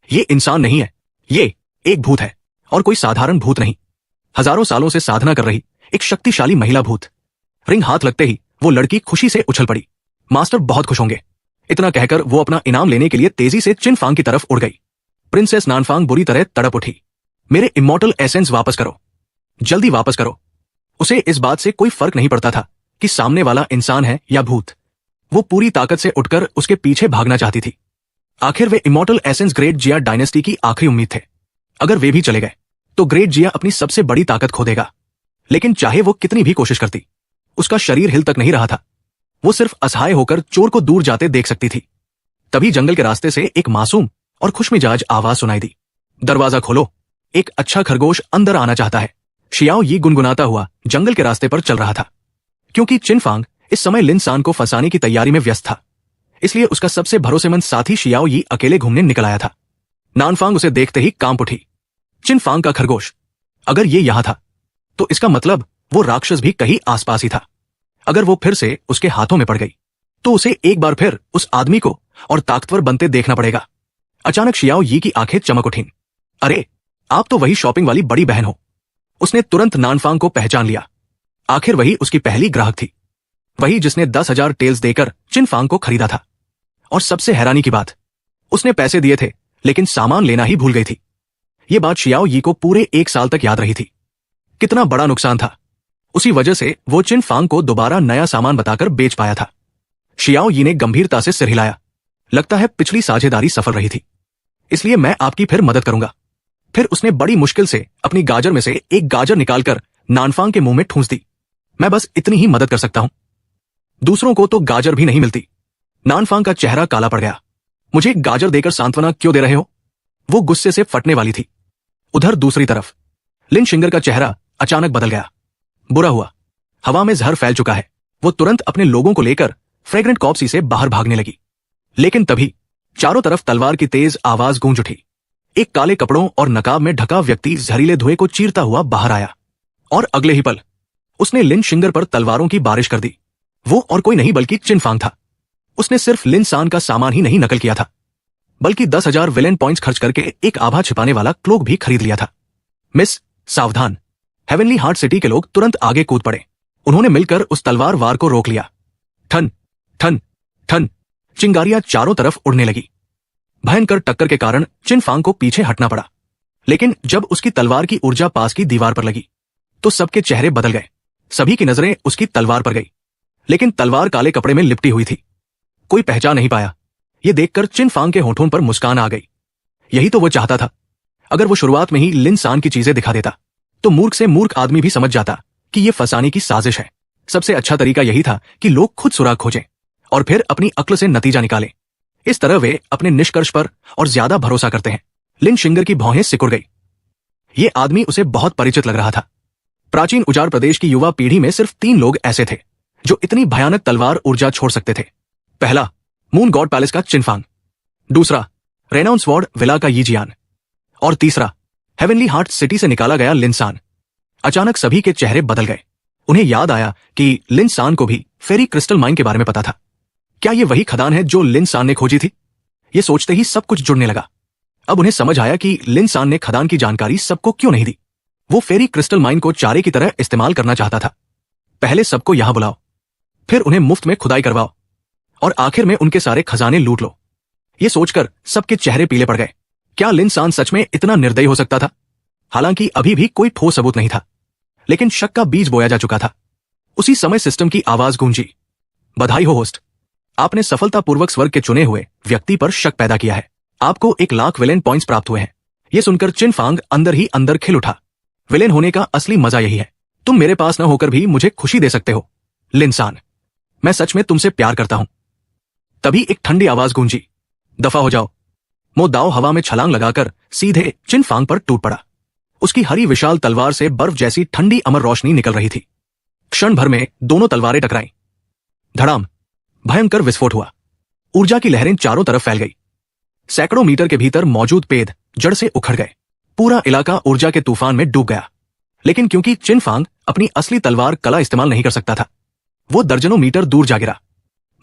ये इंसान नहीं है, ये एक भूत है, और कोई साधारण भूत नहीं। हजारों सालों से साधना कर रही एक शक्तिशाली महिला भूत। रिंग हाथ लगते ही वो लड़की खुशी से उछल पड़ी। मास्टर बहुत खुश होंगे। इतना कहकर वो अपना इनाम लेने के लिए तेजी से चिनफांग की तरफ उड़ गई। प्रिंसेस नानफांग बुरी तरह तड़प उठी। मेरे इमॉर्टल एसेंस वापस करो, जल्दी वापस करो। उसे इस बात से कोई फर्क नहीं पड़ता था कि सामने वाला इंसान है या भूत। वो पूरी ताकत से उठकर उसके पीछे भागना चाहती थी। आखिर वे इमॉर्टल एसेंस ग्रेट जिया डायनेस्टी की आखिरी उम्मीद थे। अगर वे भी चले गए तो ग्रेट जिया अपनी सबसे बड़ी ताकत खो देगा। लेकिन चाहे वो कितनी भी कोशिश करती, उसका शरीर हिल तक नहीं रहा था। वो सिर्फ असहाय होकर चोर को दूर जाते देख सकती थी। तभी जंगल के रास्ते से एक मासूम और खुशमिजाज आवाज सुनाई दी। दरवाजा खोलो, एक अच्छा खरगोश अंदर आना चाहता है। शियाओ यी गुनगुनाता हुआ जंगल के रास्ते पर चल रहा था। क्योंकि चिनफांग इस समय लिनसान को फंसाने की तैयारी में व्यस्त था, इसलिए उसका सबसे भरोसेमंद साथी शियाओ यी अकेले घूमने निकल आया था। नानफांग उसे देखते ही कांप उठी। चिनफांग का खरगोश, अगर ये यहां था तो इसका मतलब वो राक्षस भी कहीं आसपास ही था। अगर वो फिर से उसके हाथों में पड़ गई तो उसे एक बार फिर उस आदमी को और ताकतवर बनते देखना पड़ेगा। अचानक शियाओ यी की आंखें चमक उठीं। अरे, आप तो वही शॉपिंग वाली बड़ी बहन हो। उसने तुरंत नानफांग को पहचान लिया। आखिर वही उसकी पहली ग्राहक थी, वही जिसने 10,000 टेल्स देकर चिनफांग को खरीदा था। और सबसे हैरानी की बात, उसने पैसे दिए थे लेकिन सामान लेना ही भूल गई थी। यह बात शियाओ यी को पूरे 1 साल तक याद रही थी। कितना बड़ा नुकसान था। उसी वजह से वो चिनफांग को दोबारा नया सामान बताकर बेच पाया था। शियाओ यी ने गंभीरता से सिर हिलाया। लगता है पिछली साझेदारी सफल रही थी, इसलिए मैं आपकी फिर मदद करूंगा। फिर उसने बड़ी मुश्किल से अपनी गाजर में से एक गाजर निकालकर नानफांग के मुंह में ठूंस दी। मैं बस इतनी ही मदद कर सकता हूं, दूसरों को तो गाजर भी नहीं मिलती। नानफांग का चेहरा काला पड़ गया। मुझे गाजर देकर सांत्वना क्यों दे रहे हो? वो गुस्से से फटने वाली थी। उधर दूसरी तरफ लिन शिंगर का चेहरा अचानक बदल गया। बुरा हुआ, हवा में जहर फैल चुका है। वो तुरंत अपने लोगों को लेकर फ्रेग्रेंट कॉप्सी से बाहर भागने लगी। लेकिन तभी चारों तरफ तलवार की तेज आवाज गूंज उठी। एक काले कपड़ों और नकाब में ढका व्यक्ति जहरीले धुएं को चीरता हुआ बाहर आया, और अगले ही पल उसने लिन शिंगर पर तलवारों की बारिश कर दी। वो और कोई नहीं बल्कि चिनफांग था। उसने सिर्फ लिन सान का सामान ही नहीं नकल किया था, बल्कि 10,000 विलेन पॉइंट्स खर्च करके एक आभा छिपाने वाला क्लोक भी खरीद लिया था। मिस, सावधान! हेवनली हार्ट सिटी के लोग तुरंत आगे कूद पड़े। उन्होंने मिलकर उस तलवार वार को रोक लिया। ठन ठन ठन चिंगारियां चारों तरफ उड़ने लगी। भयंकर टक्कर के कारण चिनफांग को पीछे हटना पड़ा। लेकिन जब उसकी तलवार की ऊर्जा पास की दीवार पर लगी तो सबके चेहरे बदल गए। सभी की नजरें उसकी तलवार पर गई, लेकिन तलवार काले कपड़े में लिपटी हुई थी। कोई पहचान नहीं पाया। यह देखकर चिनफांग के होठों पर मुस्कान आ गई। यही तो वो चाहता था। अगर वो शुरुआत में ही लिन सान की चीजें दिखा देता तो मूर्ख से मूर्ख आदमी भी समझ जाता कि यह फंसाने की साजिश है। सबसे अच्छा तरीका यही था कि लोग खुद सुराग खोजें और फिर अपनी अक्ल से नतीजा निकालें। इस तरह वे अपने निष्कर्ष पर और ज्यादा भरोसा करते हैं। लिन शिंगर की भौहें सिकुड़ गई। ये आदमी उसे बहुत परिचित लग रहा था। प्राचीन उजाड़ प्रदेश की युवा पीढ़ी में सिर्फ 3 लोग ऐसे थे जो इतनी भयानक तलवार ऊर्जा छोड़ सकते थे। पहला, मून गॉड पैलेस का चिनफांग। दूसरा, रेनाउन स्वॉर्ड विला का यीजियान। और तीसरा, हेवनली हार्ट सिटी से निकाला गया लिन सान। अचानक सभी के चेहरे बदल गए। उन्हें याद आया कि लिन सान को भी फेरी क्रिस्टल माइन के बारे में पता था। क्या ये वही खदान है जो लिन सान ने खोजी थी? ये सोचते ही सब कुछ जुड़ने लगा। अब उन्हें समझ आया कि लिन सान ने खदान की जानकारी सबको क्यों नहीं दी। वो फेरी क्रिस्टल माइन को चारे की तरह इस्तेमाल करना चाहता था। पहले सबको यहां बुलाओ, फिर उन्हें मुफ्त में खुदाई करवाओ और आखिर में उनके सारे खजाने लूट लो। ये सोचकर सबके चेहरे पीले पड़ गए। क्या लिन सान सच में इतना निर्दयी हो सकता था? हालांकि अभी भी कोई ठोस सबूत नहीं था, लेकिन शक का बीज बोया जा चुका था। उसी समय सिस्टम की आवाज गूंजी, बधाई हो होस्ट, आपने सफलतापूर्वक स्वर्ग के चुने हुए व्यक्ति पर शक पैदा किया है। आपको 1,00,000 विलेन पॉइंट्स प्राप्त हुए हैं। यह सुनकर चिन फांग अंदर ही अंदर खिल उठा। विलेन होने का असली मजा यही है, तुम मेरे पास न होकर भी मुझे खुशी दे सकते हो। लिन सान, मैं सच में तुमसे प्यार करता हूं। तभी एक ठंडी आवाज गूंजी, दफा हो जाओ। मो दाओ हवा में छलांग लगाकर सीधे चिन फांग पर टूट पड़ा। उसकी हरी विशाल तलवार से बर्फ जैसी ठंडी अमर रोशनी निकल रही थी। क्षण भर में दोनों तलवारें टकराईं। धड़ाम, भयंकर विस्फोट हुआ। ऊर्जा की लहरें चारों तरफ फैल गई। सैकड़ों मीटर के भीतर मौजूद पेड़ जड़ से उखड़ गए। पूरा इलाका ऊर्जा के तूफान में डूब गया। लेकिन क्योंकि चिन फांग अपनी असली तलवार कला इस्तेमाल नहीं कर सकता था, वो दर्जनों मीटर दूर जा गिरा।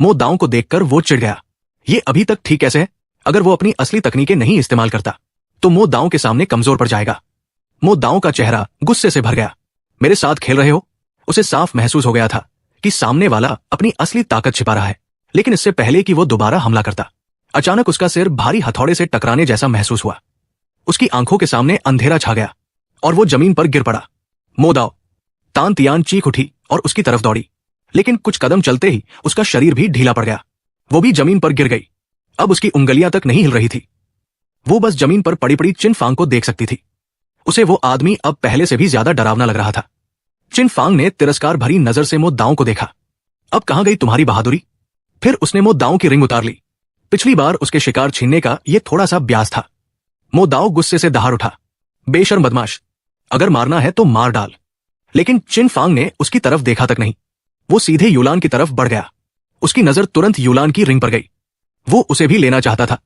मो दाओ को देखकर वो चिढ़ गया। ये अभी तक ठीक कैसे है? अगर वो अपनी असली तकनीकें नहीं इस्तेमाल करता तो मो दाओ के सामने कमजोर पड़ जाएगा। मो दाओ का चेहरा गुस्से से भर गया। मेरे साथ खेल रहे हो? उसे साफ महसूस हो गया था कि सामने वाला अपनी असली ताकत छिपा रहा है। लेकिन इससे पहले कि वो दोबारा हमला करता, अचानक उसका सिर भारी हथौड़े से टकराने जैसा महसूस हुआ। उसकी आंखों के सामने अंधेरा छा गया और वो जमीन पर गिर पड़ा। मो दाओ, तान तियान चीख उठी और उसकी तरफ दौड़ी, लेकिन कुछ कदम चलते ही उसका शरीर भी ढीला पड़ गया। वो भी जमीन पर गिर गई। अब उसकी उंगलियां तक नहीं हिल रही थी। वो बस जमीन पर पड़ी पड़ी चिन फांग को देख सकती थी। उसे वो आदमी अब पहले से भी ज्यादा डरावना लग रहा था। चिन फांग ने तिरस्कार भरी नजर से मो दाओ को देखा। अब कहां गई तुम्हारी बहादुरी? फिर उसने मो दाओ की रिंग उतार ली। पिछली बार उसके शिकार छीनने का यह थोड़ा सा ब्याज था। मो दाओ गुस्से से दहाड़ उठा, बेशर्म बदमाश, अगर मारना है तो मार डाल। लेकिन चिन फांग ने उसकी तरफ देखा तक नहीं। वो सीधे यूलान की तरफ बढ़ गया। उसकी नजर तुरंत यूलान की रिंग पर गई। वो उसे भी लेना चाहता था।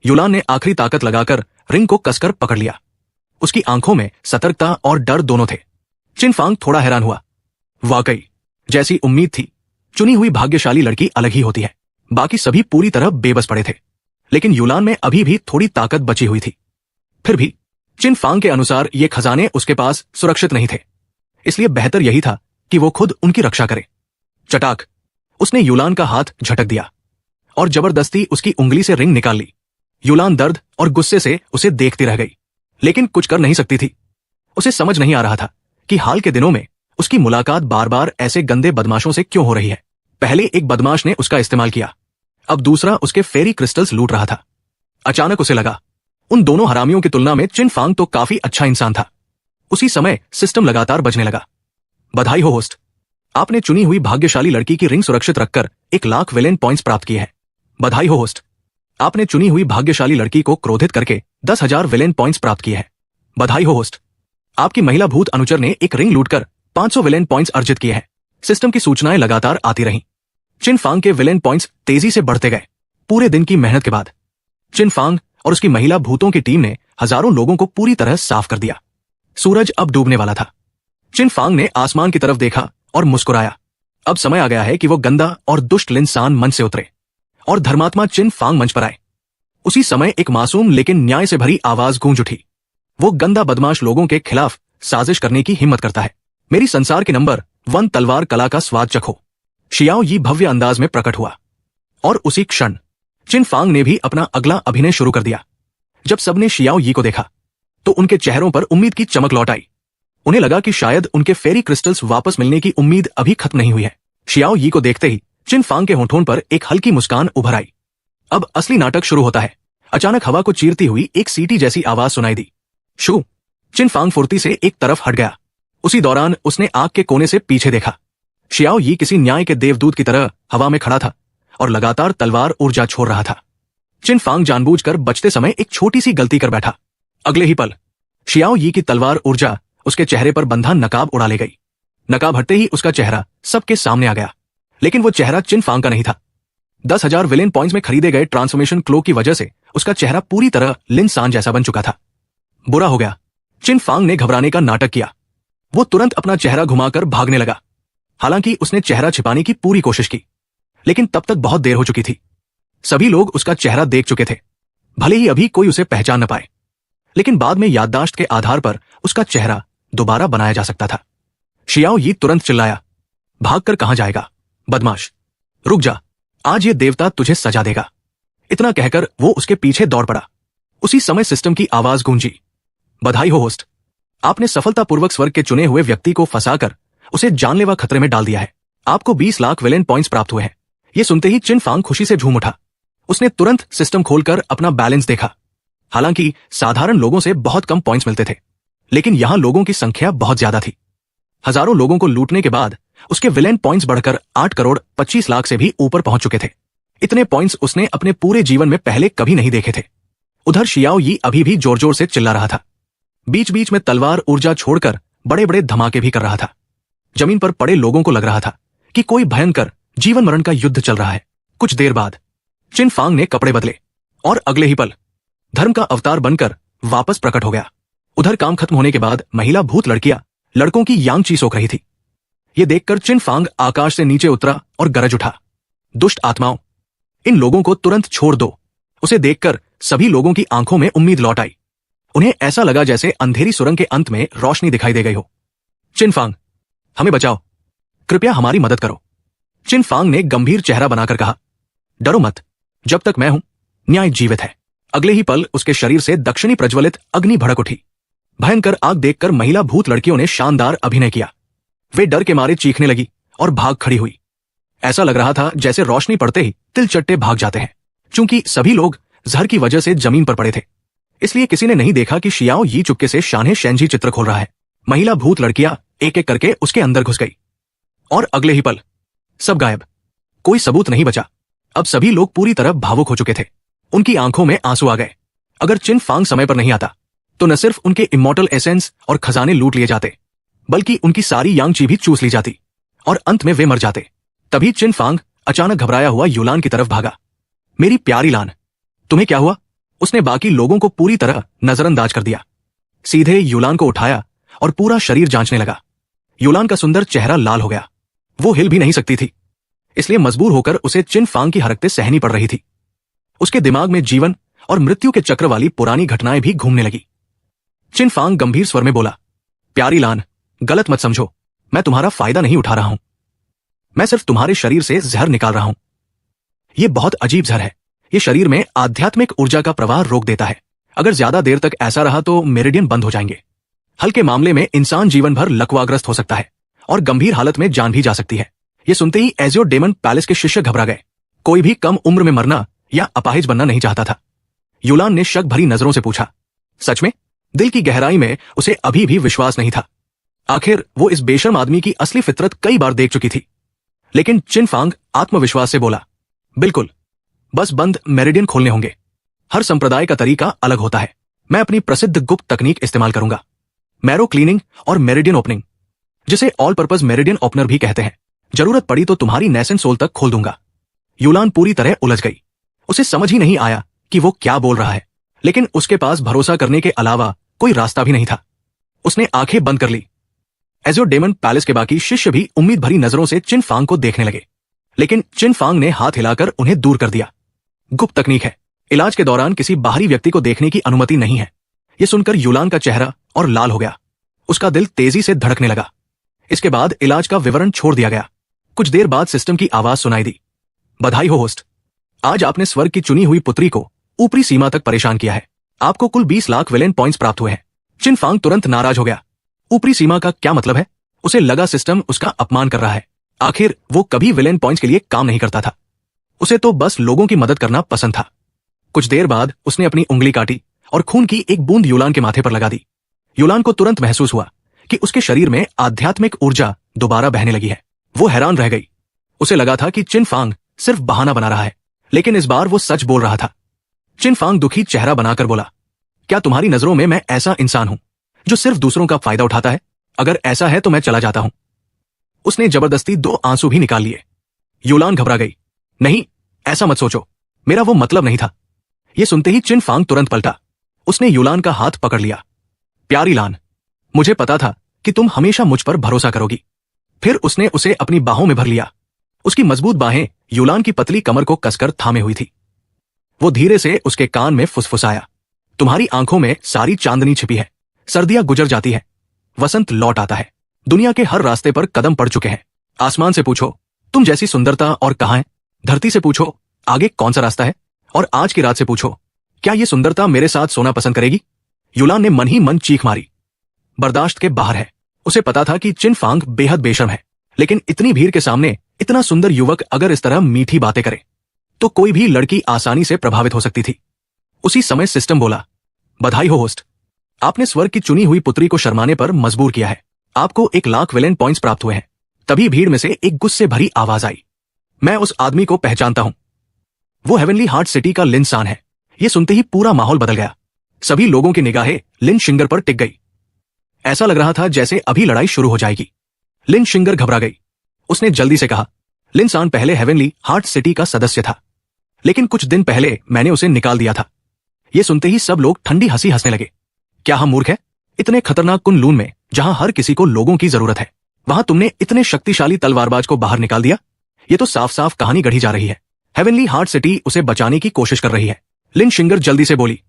यूलान ने आखिरी ताकत लगाकर रिंग को कसकर पकड़ लिया। उसकी आंखों में सतर्कता और डर दोनों थे। चिन फांग थोड़ा हैरान हुआ। वाकई, जैसी उम्मीद थी, चुनी हुई भाग्यशाली लड़की अलग ही होती है। बाकी सभी पूरी तरह बेबस पड़े थे, लेकिन यूलान में अभी भी थोड़ी ताकत बची हुई थी। फिर भी चिन फांग के अनुसार ये खजाने उसके पास सुरक्षित नहीं थे, इसलिए बेहतर यही था कि वो खुद उनकी रक्षा करे। चटाक, उसने यूलान का हाथ झटक दिया और जबरदस्ती उसकी उंगली से रिंग निकाल ली। यूलान दर्द और गुस्से से उसे देखती रह गई, लेकिन कुछ कर नहीं सकती थी। उसे समझ नहीं आ रहा था कि हाल के दिनों में उसकी मुलाकात बार बार ऐसे गंदे बदमाशों से क्यों हो रही है। पहले एक बदमाश ने उसका इस्तेमाल किया, अब दूसरा उसके फेरी क्रिस्टल्स लूट रहा था। अचानक उसे लगा, उन दोनों हरामियों की तुलना में चिन फांग तो काफी अच्छा इंसान था। उसी समय सिस्टम लगातार बजने लगा। बधाई हो होस्ट, आपने चुनी हुई भाग्यशाली लड़की की रिंग सुरक्षित रखकर 1,00,000 विलेन पॉइंट्स प्राप्त किए हैं। बधाई हो होस्ट, आपने चुनी हुई भाग्यशाली लड़की को क्रोधित करके 10,000 विलेन पॉइंट्स प्राप्त किए हैं। बधाई हो होस्ट, आपकी महिला भूत अनुचर ने एक रिंग लूटकर 500 विलेन पॉइंट्स अर्जित किए हैं। सिस्टम की सूचनाएं लगातार आती रहीं। चिन फांग के विलेन पॉइंट्स तेजी से बढ़ते गए। पूरे दिन की मेहनत के बाद चिन फांग और उसकी महिला भूतों की टीम ने हजारों लोगों को पूरी तरह साफ कर दिया। सूरज अब डूबने वाला था। चिन फांग ने आसमान की तरफ देखा और मुस्कुराया। अब समय आ गया है कि वो गंदा और दुष्ट लिन सान मंच से उतरे और धर्मात्मा चिन फांग मंच पर आए। उसी समय एक मासूम लेकिन न्याय से भरी आवाज गूंज उठी। वो गंदा बदमाश लोगों के खिलाफ साजिश करने की हिम्मत करता है। मेरी संसार के नंबर 1 तलवार कला का स्वाद चखो। शियाओ यी भव्य अंदाज में प्रकट हुआ और उसी क्षण चिन फांग ने भी अपना अगला अभिनय शुरू कर दिया। जब सबने शियाओ यी को देखा तो उनके चेहरों पर उम्मीद की चमक लौट आई। उन्हें लगा कि शायद उनके फेरी क्रिस्टल्स वापस मिलने की उम्मीद अभी खत्म नहीं हुई है। शियाओ यी को देखते ही चिन फांग के होठों पर एक हल्की मुस्कान उभर आई। अब असली नाटक शुरू होता है। अचानक हवा को चीरती हुई एक सीटी जैसी आवाज सुनाई दी। शू, चिन फांग फुर्ती से एक तरफ हट गया। उसी दौरान उसने आग के कोने से पीछे देखा। शियाओ यी किसी न्याय के देवदूत की तरह हवा में खड़ा था और लगातार तलवार ऊर्जा छोड़ रहा था। चिन फांग जानबूझकर बचते समय एक छोटी सी गलती कर बैठा। अगले ही पल शियाओ यी की तलवार ऊर्जा उसके चेहरे पर बंधा नकाब उड़ा ले गई। नकाब हटते ही उसका चेहरा सबके सामने आ गया, लेकिन वो चेहरा चिन फांग का नहीं था। 10,000 विलेन पॉइंट्स में खरीदे गए ट्रांसफॉर्मेशन क्लो की वजह से उसका चेहरा पूरी तरह लिन सान जैसा बन चुका था। बुरा हो गया। चिन फांग ने घबराने का नाटक किया। वो तुरंत अपना चेहरा घुमाकर भागने लगा। हालांकि उसने चेहरा छिपाने की पूरी कोशिश की, लेकिन तब तक बहुत देर हो चुकी थी। सभी लोग उसका चेहरा देख चुके थे। भले ही अभी कोई उसे पहचान न पाए, लेकिन बाद में याददाश्त के आधार पर उसका चेहरा दोबारा बनाया जा सकता था। शियाओ यी तुरंत चिल्लाया, भागकर कहां जाएगा बदमाश, रुक जा, आज ये देवता तुझे सजा देगा। इतना कहकर वो उसके पीछे दौड़ पड़ा। उसी समय सिस्टम की आवाज गूंजी, बधाई हो होस्ट, आपने सफलतापूर्वक स्वर्ग के चुने हुए व्यक्ति को फंसाकर उसे जानलेवा खतरे में डाल दिया है। आपको 20 लाख विलेन पॉइंट्स प्राप्त हुए हैं। ये सुनते ही चिन फांग खुशी से झूम उठा। उसने तुरंत सिस्टम खोलकर अपना बैलेंस देखा। हालांकि साधारण लोगों से बहुत कम पॉइंट्स मिलते थे, लेकिन यहां लोगों की संख्या बहुत ज्यादा थी। हजारों लोगों को लूटने के बाद उसके विलेन पॉइंट्स बढ़कर 8 करोड़ 25 लाख से भी ऊपर पहुंच चुके थे। इतने पॉइंट्स उसने अपने पूरे जीवन में पहले कभी नहीं देखे थे। उधर शियाओ यी अभी भी जोर जोर से चिल्ला रहा था। बीच बीच में तलवार ऊर्जा छोड़कर बड़े बड़े धमाके भी कर रहा था। जमीन पर पड़े लोगों को लग रहा था कि कोई भयंकर जीवन मरण का युद्ध चल रहा है। कुछ देर बाद चिन फांग ने कपड़े बदले और अगले ही पल धर्म का अवतार बनकर वापस प्रकट हो गया। उधर काम खत्म होने के बाद महिला भूत लड़कियां लड़कों की यांगची सोख रही थी। ये देखकर चिन फांग आकाश से नीचे उतरा और गरज उठा, दुष्ट आत्माओं, इन लोगों को तुरंत छोड़ दो। उसे देखकर सभी लोगों की आंखों में उम्मीद लौट आई। उन्हें ऐसा लगा जैसे अंधेरी सुरंग के अंत में रोशनी दिखाई दे गई हो। चिन फांग, हमें बचाओ, कृपया हमारी मदद करो। चिन फांग ने गंभीर चेहरा बनाकर कहा, डरो मत, जब तक मैं हूं न्याय जीवित है। अगले ही पल उसके शरीर से दक्षिणी प्रज्वलित अग्नि भड़क उठी। भयंकर आग देखकर महिला भूत लड़कियों ने शानदार अभिनय किया। वे डर के मारे चीखने लगी और भाग खड़ी हुई। ऐसा लग रहा था जैसे रोशनी पड़ते ही तिलचट्टे भाग जाते हैं। चूंकि सभी लोग जहर की वजह से जमीन पर पड़े थे, इसलिए किसी ने नहीं देखा कि शियाओ यी चुपके से शाने शेंजी चित्र खोल रहा है। महिला भूत लड़कियां एक एक करके उसके अंदर घुस गई और अगले ही पल सब गायब। कोई सबूत नहीं बचा। अब सभी लोग पूरी तरह भावुक हो चुके थे। उनकी आंखों में आंसू आ गए। अगर चिन फांग समय पर नहीं आता तो न सिर्फ उनके इमॉर्टल एसेंस और खजाने लूट लिए जाते, बल्कि उनकी सारी यांगची भी चूस ली जाती और अंत में वे मर जाते। तभी चिन फांग अचानक घबराया हुआ युलान की तरफ भागा। मेरी प्यारी लान, तुम्हें क्या हुआ? उसने बाकी लोगों को पूरी तरह नजरअंदाज कर दिया। सीधे युलान को उठाया और पूरा शरीर जांचने लगा। युलान का सुंदर चेहरा लाल हो गया। वो हिल भी नहीं सकती थी, इसलिए मजबूर होकर उसे चिन फांग की हरकतें सहनी पड़ रही थी। उसके दिमाग में जीवन और मृत्यु के चक्र वाली पुरानी घटनाएं भी घूमने लगी। चिन फांग गंभीर स्वर में बोला, प्यारी लान, गलत मत समझो, मैं तुम्हारा फायदा नहीं उठा रहा हूं। मैं सिर्फ तुम्हारे शरीर से जहर निकाल रहा हूं। यह बहुत अजीब जहर है। यह शरीर में आध्यात्मिक ऊर्जा का प्रवाह रोक देता है। अगर ज्यादा देर तक ऐसा रहा तो मेरिडियन बंद हो जाएंगे। हल्के मामले में इंसान जीवन भर लकवाग्रस्त हो सकता है और गंभीर हालत में जान भी जा सकती है। यह सुनते ही एजियो डेमन पैलेस के शिष्य घबरा गए। कोई भी कम उम्र में मरना या अपाहिज बनना नहीं चाहता था। युलान ने शक भरी नजरों से पूछा, सच में? दिल की गहराई में उसे अभी भी विश्वास नहीं था। आखिर वो इस बेशर्म आदमी की असली फितरत कई बार देख चुकी थी। लेकिन चिन फांग आत्मविश्वास से बोला, बिल्कुल, बस बंद मेरिडियन खोलने होंगे। हर संप्रदाय का तरीका अलग होता है। मैं अपनी प्रसिद्ध गुप्त तकनीक इस्तेमाल करूंगा, मैरो क्लीनिंग और मेरिडियन ओपनिंग, जिसे ऑल पर्पज मेरिडियन ओपनर भी कहते हैं। जरूरत पड़ी तो तुम्हारी नेसेंट सोल तक खोल दूंगा। युलान पूरी तरह उलझ गई। उसे समझ ही नहीं आया कि वो क्या बोल रहा है, लेकिन उसके पास भरोसा करने के अलावा कोई रास्ता भी नहीं था। उसने आंखें बंद कर ली। एजियो डेमन पैलेस के बाकी शिष्य भी उम्मीद भरी नजरों से चिन फांग को देखने लगे, लेकिन चिन फांग ने हाथ हिलाकर उन्हें दूर कर दिया। गुप्त तकनीक है, इलाज के दौरान किसी बाहरी व्यक्ति को देखने की अनुमति नहीं है। यह सुनकर युलान का चेहरा और लाल हो गया। उसका दिल तेजी से धड़कने लगा। इसके बाद इलाज का विवरण छोड़ दिया गया। कुछ देर बाद सिस्टम की आवाज सुनाई दी, बधाई हो होस्ट, आज आपने स्वर्ग की चुनी हुई पुत्री को ऊपरी सीमा तक परेशान किया है। आपको कुल 20 लाख विलेन पॉइंट्स प्राप्त हुए हैं। चिन फांग तुरंत नाराज हो गया। ऊपरी सीमा का क्या मतलब है? उसे लगा सिस्टम उसका अपमान कर रहा है। आखिर वो कभी विलेन पॉइंट्स के लिए काम नहीं करता था। उसे तो बस लोगों की मदद करना पसंद था। कुछ देर बाद उसने अपनी उंगली काटी और खून की एक बूंद युलान के माथे पर लगा दी। युलान को तुरंत महसूस हुआ कि उसके शरीर में आध्यात्मिक ऊर्जा दोबारा बहने लगी है। वो हैरान रह गई। उसे लगा था कि चिन फांग सिर्फ बहाना बना रहा है, लेकिन इस बार वो सच बोल रहा था। चिन फांग दुखी चेहरा बनाकर बोला, क्या तुम्हारी नजरों में मैं ऐसा इंसान हूं जो सिर्फ दूसरों का फायदा उठाता है? अगर ऐसा है तो मैं चला जाता हूं। उसने जबरदस्ती 2 आंसू भी निकाल लिए। युलान घबरा गई। नहीं, ऐसा मत सोचो, मेरा वो मतलब नहीं था। यह सुनते ही चिन फांग तुरंत पलटा। उसने युलान का हाथ पकड़ लिया। प्यारी लान, मुझे पता था कि तुम हमेशा मुझ पर भरोसा करोगी। फिर उसने उसे अपनी बाहों में भर लिया। उसकी मजबूत बाहें युलान की पतली कमर को कसकर थामे हुई थी। वो धीरे से उसके कान में फुसफुसाया, तुम्हारी आंखों में सारी चांदनी छिपी है। सर्दियां गुजर जाती है, वसंत लौट आता है। दुनिया के हर रास्ते पर कदम पड़ चुके हैं। आसमान से पूछो, तुम जैसी सुंदरता और कहाँ है? धरती से पूछो, आगे कौन सा रास्ता है? और आज की रात से पूछो, क्या ये सुंदरता मेरे साथ सोना पसंद करेगी? युलान ने मन ही मन चीख मारी। बर्दाश्त के बाहर है। उसे पता था कि चिन फांग बेहद बेशर्म है, लेकिन इतनी भीड़ के सामने इतना सुंदर युवक अगर इस तरह मीठी बातें करे तो कोई भी लड़की आसानी से प्रभावित हो सकती थी। उसी समय सिस्टम बोला, बधाई हो होस्ट, आपने स्वर्ग की चुनी हुई पुत्री को शर्माने पर मजबूर किया है। आपको 1,00,000 विलेन पॉइंट्स प्राप्त हुए हैं। तभी भीड़ में से एक गुस्से भरी आवाज आई, मैं उस आदमी को पहचानता हूं, वो हेवनली हार्ट सिटी का लिन सान है। यह सुनते ही पूरा माहौल बदल गया। सभी लोगों की निगाहें लिन शिंगर पर टिक गई। ऐसा लग रहा था जैसे अभी लड़ाई शुरू हो जाएगी। लिन शिंगर घबरा गई। उसने जल्दी से कहा, लिन सान पहले हेवनली हार्ट सिटी का सदस्य था, लेकिन कुछ दिन पहले मैंने उसे निकाल दिया था। यह सुनते ही सब लोग ठंडी हंसी हंसने लगे। क्या हम मूर्ख हैं? इतने खतरनाक कुनलून में, जहां हर किसी को लोगों की जरूरत है, वहां तुमने इतने शक्तिशाली तलवारबाज को बाहर निकाल दिया? ये तो साफ साफ कहानी गढ़ी जा रही है। हेवनली हार्ट सिटी उसे बचाने की कोशिश कर रही है। लिन शिंगर जल्दी से बोली,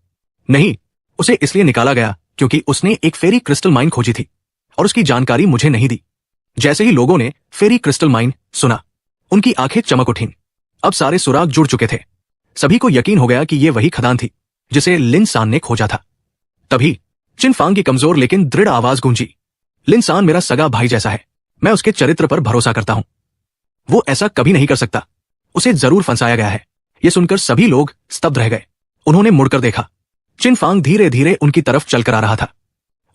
नहीं, उसे इसलिए निकाला गया क्योंकि उसने एक फेरी क्रिस्टल माइन खोजी थी और उसकी जानकारी मुझे नहीं दी। जैसे ही लोगों ने फेरी क्रिस्टल माइन सुना, उनकी आंखें चमक उठीं। अब सारे सुराग जुड़ चुके थे। सभी को यकीन हो गया कि यह वही खदान थी जिसे लिन सान ने खोजा था। तभी चिन फांग की कमजोर लेकिन दृढ़ आवाज गूंजी, लिन सान मेरा सगा भाई जैसा है। मैं उसके चरित्र पर भरोसा करता हूं। वो ऐसा कभी नहीं कर सकता। उसे जरूर फंसाया गया है। यह सुनकर सभी लोग स्तब्ध रह गए। उन्होंने मुड़कर देखा। चिन फांग धीरे धीरे उनकी तरफ चलकर आ रहा था।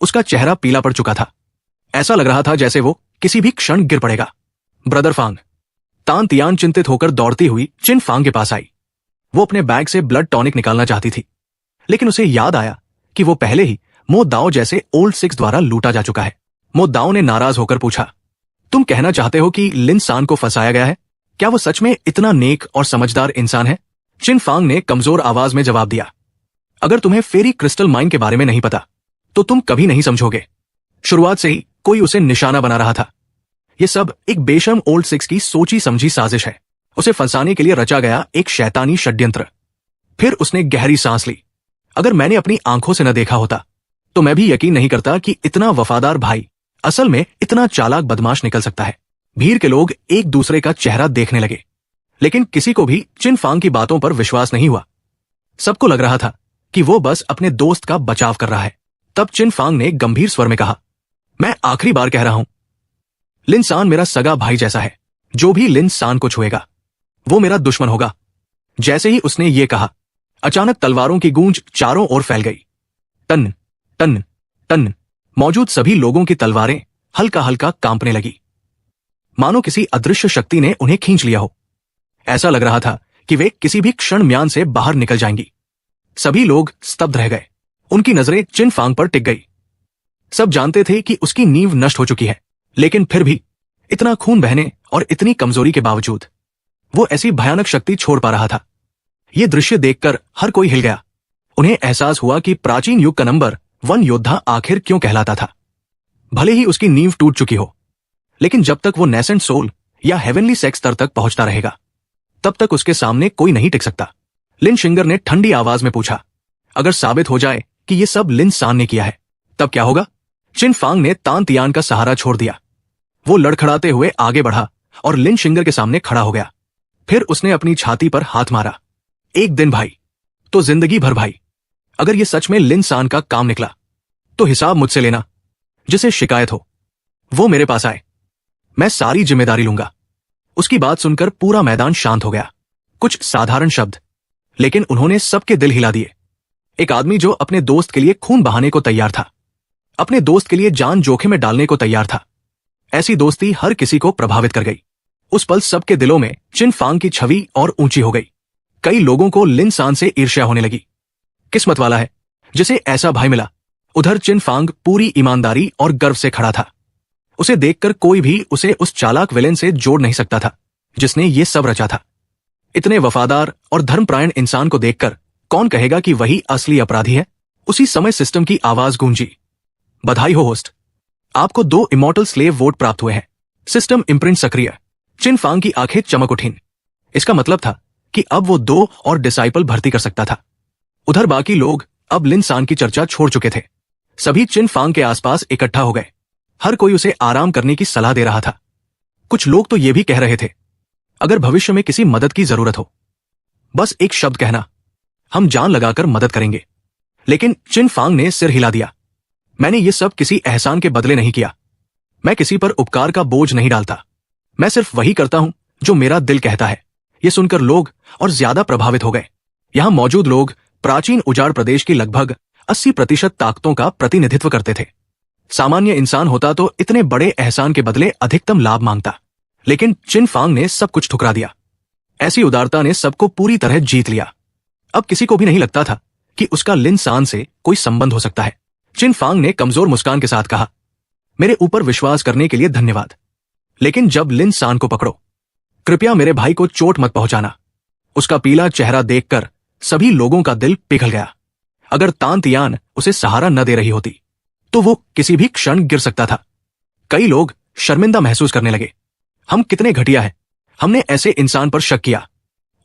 उसका चेहरा पीला पड़ चुका था। ऐसा लग रहा था जैसे वो किसी भी क्षण गिर पड़ेगा। ब्रदर फांग। तान तियान चिंतित होकर दौड़ती हुई चिन फांग के पास आई। वो अपने बैग से ब्लड टॉनिक निकालना चाहती थी, लेकिन उसे याद आया कि वो पहले ही मो दाओ जैसे ओल्ड सिक्स द्वारा लूटा जा चुका है। मो दाओ ने नाराज होकर पूछा, तुम कहना चाहते हो कि लिन सान को फंसाया गया है? क्या वो सच में इतना नेक और समझदार इंसान है? चिन फांग ने कमजोर आवाज में जवाब दिया, अगर तुम्हें फेरी क्रिस्टल माइन के बारे में नहीं पता तो तुम कभी नहीं समझोगे। शुरुआत से ही कोई उसे निशाना बना रहा था। यह सब एक बेशर्म ओल्ड सिक्स की सोची समझी साजिश है। उसे फंसाने के लिए रचा गया एक शैतानी षड्यंत्र। फिर उसने गहरी सांस ली। अगर मैंने अपनी आंखों से न देखा होता तो मैं भी यकीन नहीं करता कि इतना वफादार भाई असल में इतना चालाक बदमाश निकल सकता है। भीड़ के लोग एक दूसरे का चेहरा देखने लगे, लेकिन किसी को भी चिन फांग की बातों पर विश्वास नहीं हुआ। सबको लग रहा था कि वो बस अपने दोस्त का बचाव कर रहा है। तब चिन फांग ने गंभीर स्वर में कहा, मैं आखिरी बार कह रहा हूं, लिन सान मेरा सगा भाई जैसा है। जो भी लिन सान को छुएगा वो मेरा दुश्मन होगा। जैसे ही उसने ये कहा, अचानक तलवारों की गूंज चारों ओर फैल गई। टन टन टन। मौजूद सभी लोगों की तलवारें हल्का हल्का कांपने लगी, मानो किसी अदृश्य शक्ति ने उन्हें खींच लिया हो। ऐसा लग रहा था कि वे किसी भी क्षण म्यान से बाहर निकल जाएंगी। सभी लोग स्तब्ध रह गए। उनकी नजरें चिन फांग पर टिक गई। सब जानते थे कि उसकी नींव नष्ट हो चुकी है, लेकिन फिर भी इतना खून बहने और इतनी कमजोरी के बावजूद वो ऐसी भयानक शक्ति छोड़ पा रहा था। यह दृश्य देखकर हर कोई हिल गया। उन्हें एहसास हुआ कि प्राचीन युग का नंबर 1 योद्धा आखिर क्यों कहलाता था। भले ही उसकी नींव टूट चुकी हो, लेकिन जब तक वो नेसेंट सोल या हेवनली सेक्स स्तर तक पहुंचता रहेगा, तब तक उसके सामने कोई नहीं टिक सकता। लिन शिंगर ने ठंडी आवाज में पूछा, अगर साबित हो जाए कि ये सब लिन सान ने किया है, तब क्या होगा? चिन फांग ने तान तियान का सहारा छोड़ दिया। वो लड़खड़ाते हुए आगे बढ़ा और लिन शिंगर के सामने खड़ा हो गया। फिर उसने अपनी छाती पर हाथ मारा। एक दिन भाई तो जिंदगी भर भाई। अगर ये सच में लिन सान का काम निकला तो हिसाब मुझसे लेना। जिसे शिकायत हो वो मेरे पास आए, मैं सारी जिम्मेदारी लूंगा। उसकी बात सुनकर पूरा मैदान शांत हो गया। कुछ साधारण शब्द, लेकिन उन्होंने सबके दिल हिला दिए। एक आदमी जो अपने दोस्त के लिए खून बहाने को तैयार था, अपने दोस्त के लिए जान जोखिम में डालने को तैयार था। ऐसी दोस्ती हर किसी को प्रभावित कर गई। उस पल सबके दिलों में चिन फांग की छवि और ऊंची हो गई। कई लोगों को लिन सान से ईर्ष्या होने लगी। किस्मत वाला है जिसे ऐसा भाई मिला। उधर चिन फांग पूरी ईमानदारी और गर्व से खड़ा था। उसे देखकर कोई भी उसे उस चालाक विलेन से जोड़ नहीं सकता था जिसने ये सब रचा था। इतने वफादार और धर्मपरायण इंसान को देखकर कौन कहेगा कि वही असली अपराधी है? उसी समय सिस्टम की आवाज गूंजी, बधाई हो होस्ट, आपको 2 इमॉर्टल स्लेव वोट प्राप्त हुए हैं। सिस्टम इम्प्रिंट सक्रिय। चिन फांग की आंखें चमक उठीं। इसका मतलब था कि अब वो 2 और डिसाइपल भर्ती कर सकता था। उधर बाकी लोग अब लिन सान की चर्चा छोड़ चुके थे। सभी चिन फांग के आसपास इकट्ठा हो गए। हर कोई उसे आराम करने की सलाह दे रहा था। कुछ लोग तो ये भी कह रहे थे, अगर भविष्य में किसी मदद की जरूरत हो, बस एक शब्द कहना, हम जान लगाकर मदद करेंगे। लेकिन चिन फांग ने सिर हिला दिया। मैंने ये सब किसी एहसान के बदले नहीं किया। मैं किसी पर उपकार का बोझ नहीं डालता। मैं सिर्फ वही करता हूं जो मेरा दिल कहता है। ये सुनकर लोग और ज्यादा प्रभावित हो गए। यहां मौजूद लोग प्राचीन उजाड़ प्रदेश की लगभग 80% ताकतों का प्रतिनिधित्व करते थे। सामान्य इंसान होता तो इतने बड़े एहसान के बदले अधिकतम लाभ मांगता, लेकिन चिन फांग ने सब कुछ ठुकरा दिया। ऐसी उदारता ने सबको पूरी तरह जीत लिया। अब किसी को भी नहीं लगता था कि उसका लिन सान से कोई संबंध हो सकता है। चिन फांग ने कमजोर मुस्कान के साथ कहा, मेरे ऊपर विश्वास करने के लिए धन्यवाद, लेकिन जब लिन सान को पकड़ो, कृपया मेरे भाई को चोट मत पहुंचाना। उसका पीला चेहरा देखकर सभी लोगों का दिल पिघल गया। अगर तान तियान उसे सहारा न दे रही होती तो वो किसी भी क्षण गिर सकता था। कई लोग शर्मिंदा महसूस करने लगे। हम कितने घटिया हैं, हमने ऐसे इंसान पर शक किया।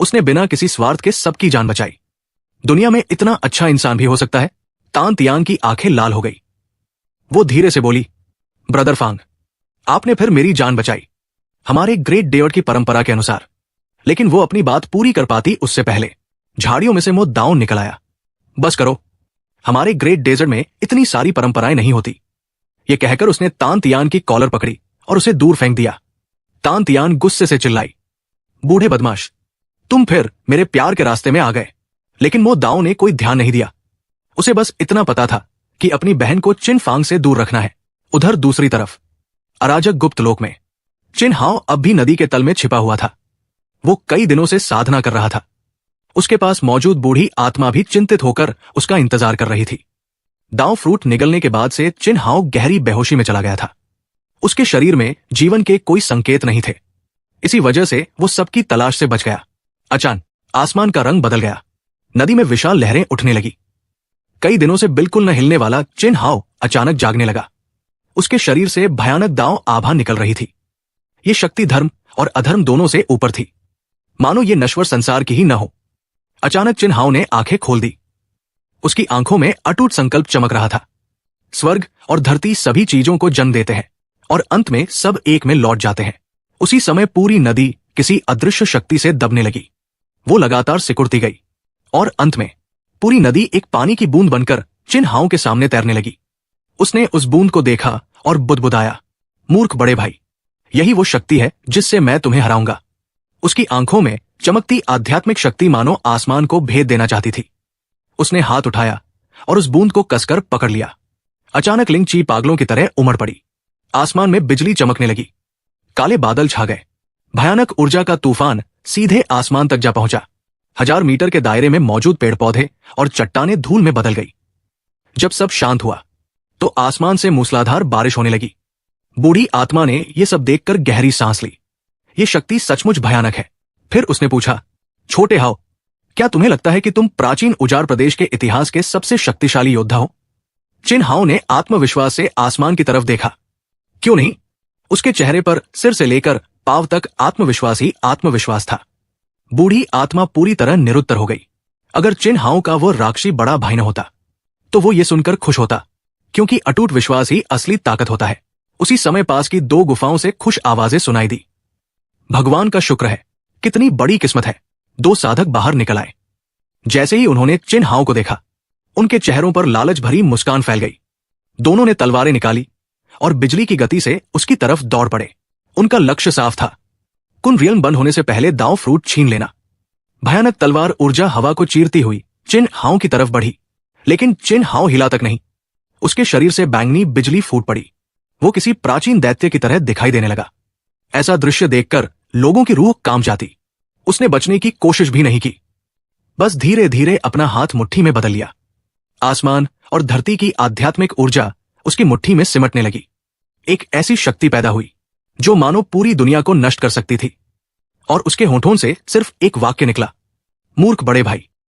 उसने बिना किसी स्वार्थ के सबकी जान बचाई। दुनिया में इतना अच्छा इंसान भी हो सकता है। तान तियान की आंखें लाल हो गई। वो धीरे से बोली, ब्रदर फांग, आपने फिर मेरी जान बचाई, हमारे ग्रेट डेवर्ड की परंपरा के अनुसार। लेकिन वो अपनी बात पूरी कर पाती उससे पहले झाड़ियों में से मुंह दाउन निकल आया। बस करो, हमारे ग्रेट डेजर्ट में इतनी सारी परंपराएं नहीं होती। ये कहकर उसने तान तियान की कॉलर पकड़ी और उसे दूर फेंक दिया। तान तियान गुस्से से चिल्लाई, बूढ़े बदमाश, तुम फिर मेरे प्यार के रास्ते में आ गए। लेकिन मो दाओ ने कोई ध्यान नहीं दिया। उसे बस इतना पता था कि अपनी बहन को चिन फांग से दूर रखना है। उधर दूसरी तरफ अराजक गुप्त लोक में चिन हाओ अब भी नदी के तल में छिपा हुआ था। वो कई दिनों से साधना कर रहा था। उसके पास मौजूद बूढ़ी आत्मा भी चिंतित होकर उसका इंतजार कर रही थी। दाव फ्रूट निगलने के बाद से चिन हाओ गहरी बेहोशी में चला गया था। उसके शरीर में जीवन के कोई संकेत नहीं थे। इसी वजह से वो सबकी तलाश से बच गया। अचानक आसमान का रंग बदल गया। नदी में विशाल लहरें उठने लगी। कई दिनों से बिल्कुल न हिलने वाला चिन हाओ अचानक जागने लगा। उसके शरीर से भयानक दाव आभा निकल रही थी। ये शक्ति धर्म और अधर्म दोनों से ऊपर थी, मानो ये नश्वर संसार की ही न हो। अचानक चिन हाओ ने आंखें खोल दी। उसकी आंखों में अटूट संकल्प चमक रहा था। स्वर्ग और धरती सभी चीजों को जन्म देते हैं और अंत में सब एक में लौट जाते हैं। उसी समय पूरी नदी किसी अदृश्य शक्ति से दबने लगी। वो लगातार सिकुड़ती गई और अंत में पूरी नदी एक पानी की बूंद बनकर चिन हाओ के सामने तैरने लगी। उसने उस बूंद को देखा और बुदबुदाया, मूर्ख बड़े भाई, यही वो शक्ति है जिससे मैं तुम्हें हराऊंगा। उसकी आंखों में चमकती आध्यात्मिक शक्ति मानो आसमान को भेद देना चाहती थी। उसने हाथ उठाया और उस बूंद को कसकर पकड़ लिया। अचानक लिंग ची पागलों की तरह उमड़ पड़ी। आसमान में बिजली चमकने लगी। काले बादल छा गए। भयानक ऊर्जा का तूफान सीधे आसमान तक जा पहुंचा। 1000 मीटर के दायरे में मौजूद पेड़ पौधे और चट्टानें धूल में बदल गई। जब सब शांत हुआ तो आसमान से मूसलाधार बारिश होने लगी। बूढ़ी आत्मा ने यह सब देखकर गहरी सांस ली। ये शक्ति सचमुच भयानक है। फिर उसने पूछा, छोटे हाओ, क्या तुम्हें लगता है कि तुम प्राचीन उजाड़ प्रदेश के इतिहास के सबसे शक्तिशाली योद्धा हो? चिन हाओ ने आत्मविश्वास से आसमान की तरफ देखा। क्यों नहीं? उसके चेहरे पर सिर से लेकर पांव तक आत्मविश्वास ही आत्मविश्वास था। बूढ़ी आत्मा पूरी तरह निरुत्तर हो गई। अगर चिन हाओ का वो राक्षसी बड़ा भाई न होता तो वो ये सुनकर खुश होता, क्योंकि अटूट विश्वास ही असली ताकत होता है। उसी समय पास की 2 गुफाओं से खुश आवाजें सुनाई दी। भगवान का शुक्र है, कितनी बड़ी किस्मत है। 2 साधक बाहर निकल आए। जैसे ही उन्होंने चिन हाओ को देखा, उनके चेहरों पर लालच भरी मुस्कान फैल गई। दोनों ने तलवारें निकाली और बिजली की गति से उसकी तरफ दौड़ पड़े। उनका लक्ष्य साफ था, कुन रियल्म बंद होने से पहले दाव फ्रूट छीन लेना। भयानक तलवार ऊर्जा हवा को चीरती हुई चिन हाओ की तरफ बढ़ी, लेकिन चिन हाओ हिला तक नहीं। उसके शरीर से बैंगनी बिजली फूट पड़ी। वो किसी प्राचीन दैत्य की तरह दिखाई देने लगा। ऐसा दृश्य देखकर लोगों की रूह कांप जाती। उसने बचने की कोशिश भी नहीं की, बस धीरे धीरे अपना हाथ मुट्ठी में बदल लिया। आसमान और धरती की आध्यात्मिक ऊर्जा उसकी मुट्ठी में सिमटने लगी। एक ऐसी शक्ति पैदा हुई जो मानो पूरी दुनिया को नष्ट कर सकती थी। और उसके होठों से सिर्फ एक वाक्य निकला, मूर्ख बड़े भाई।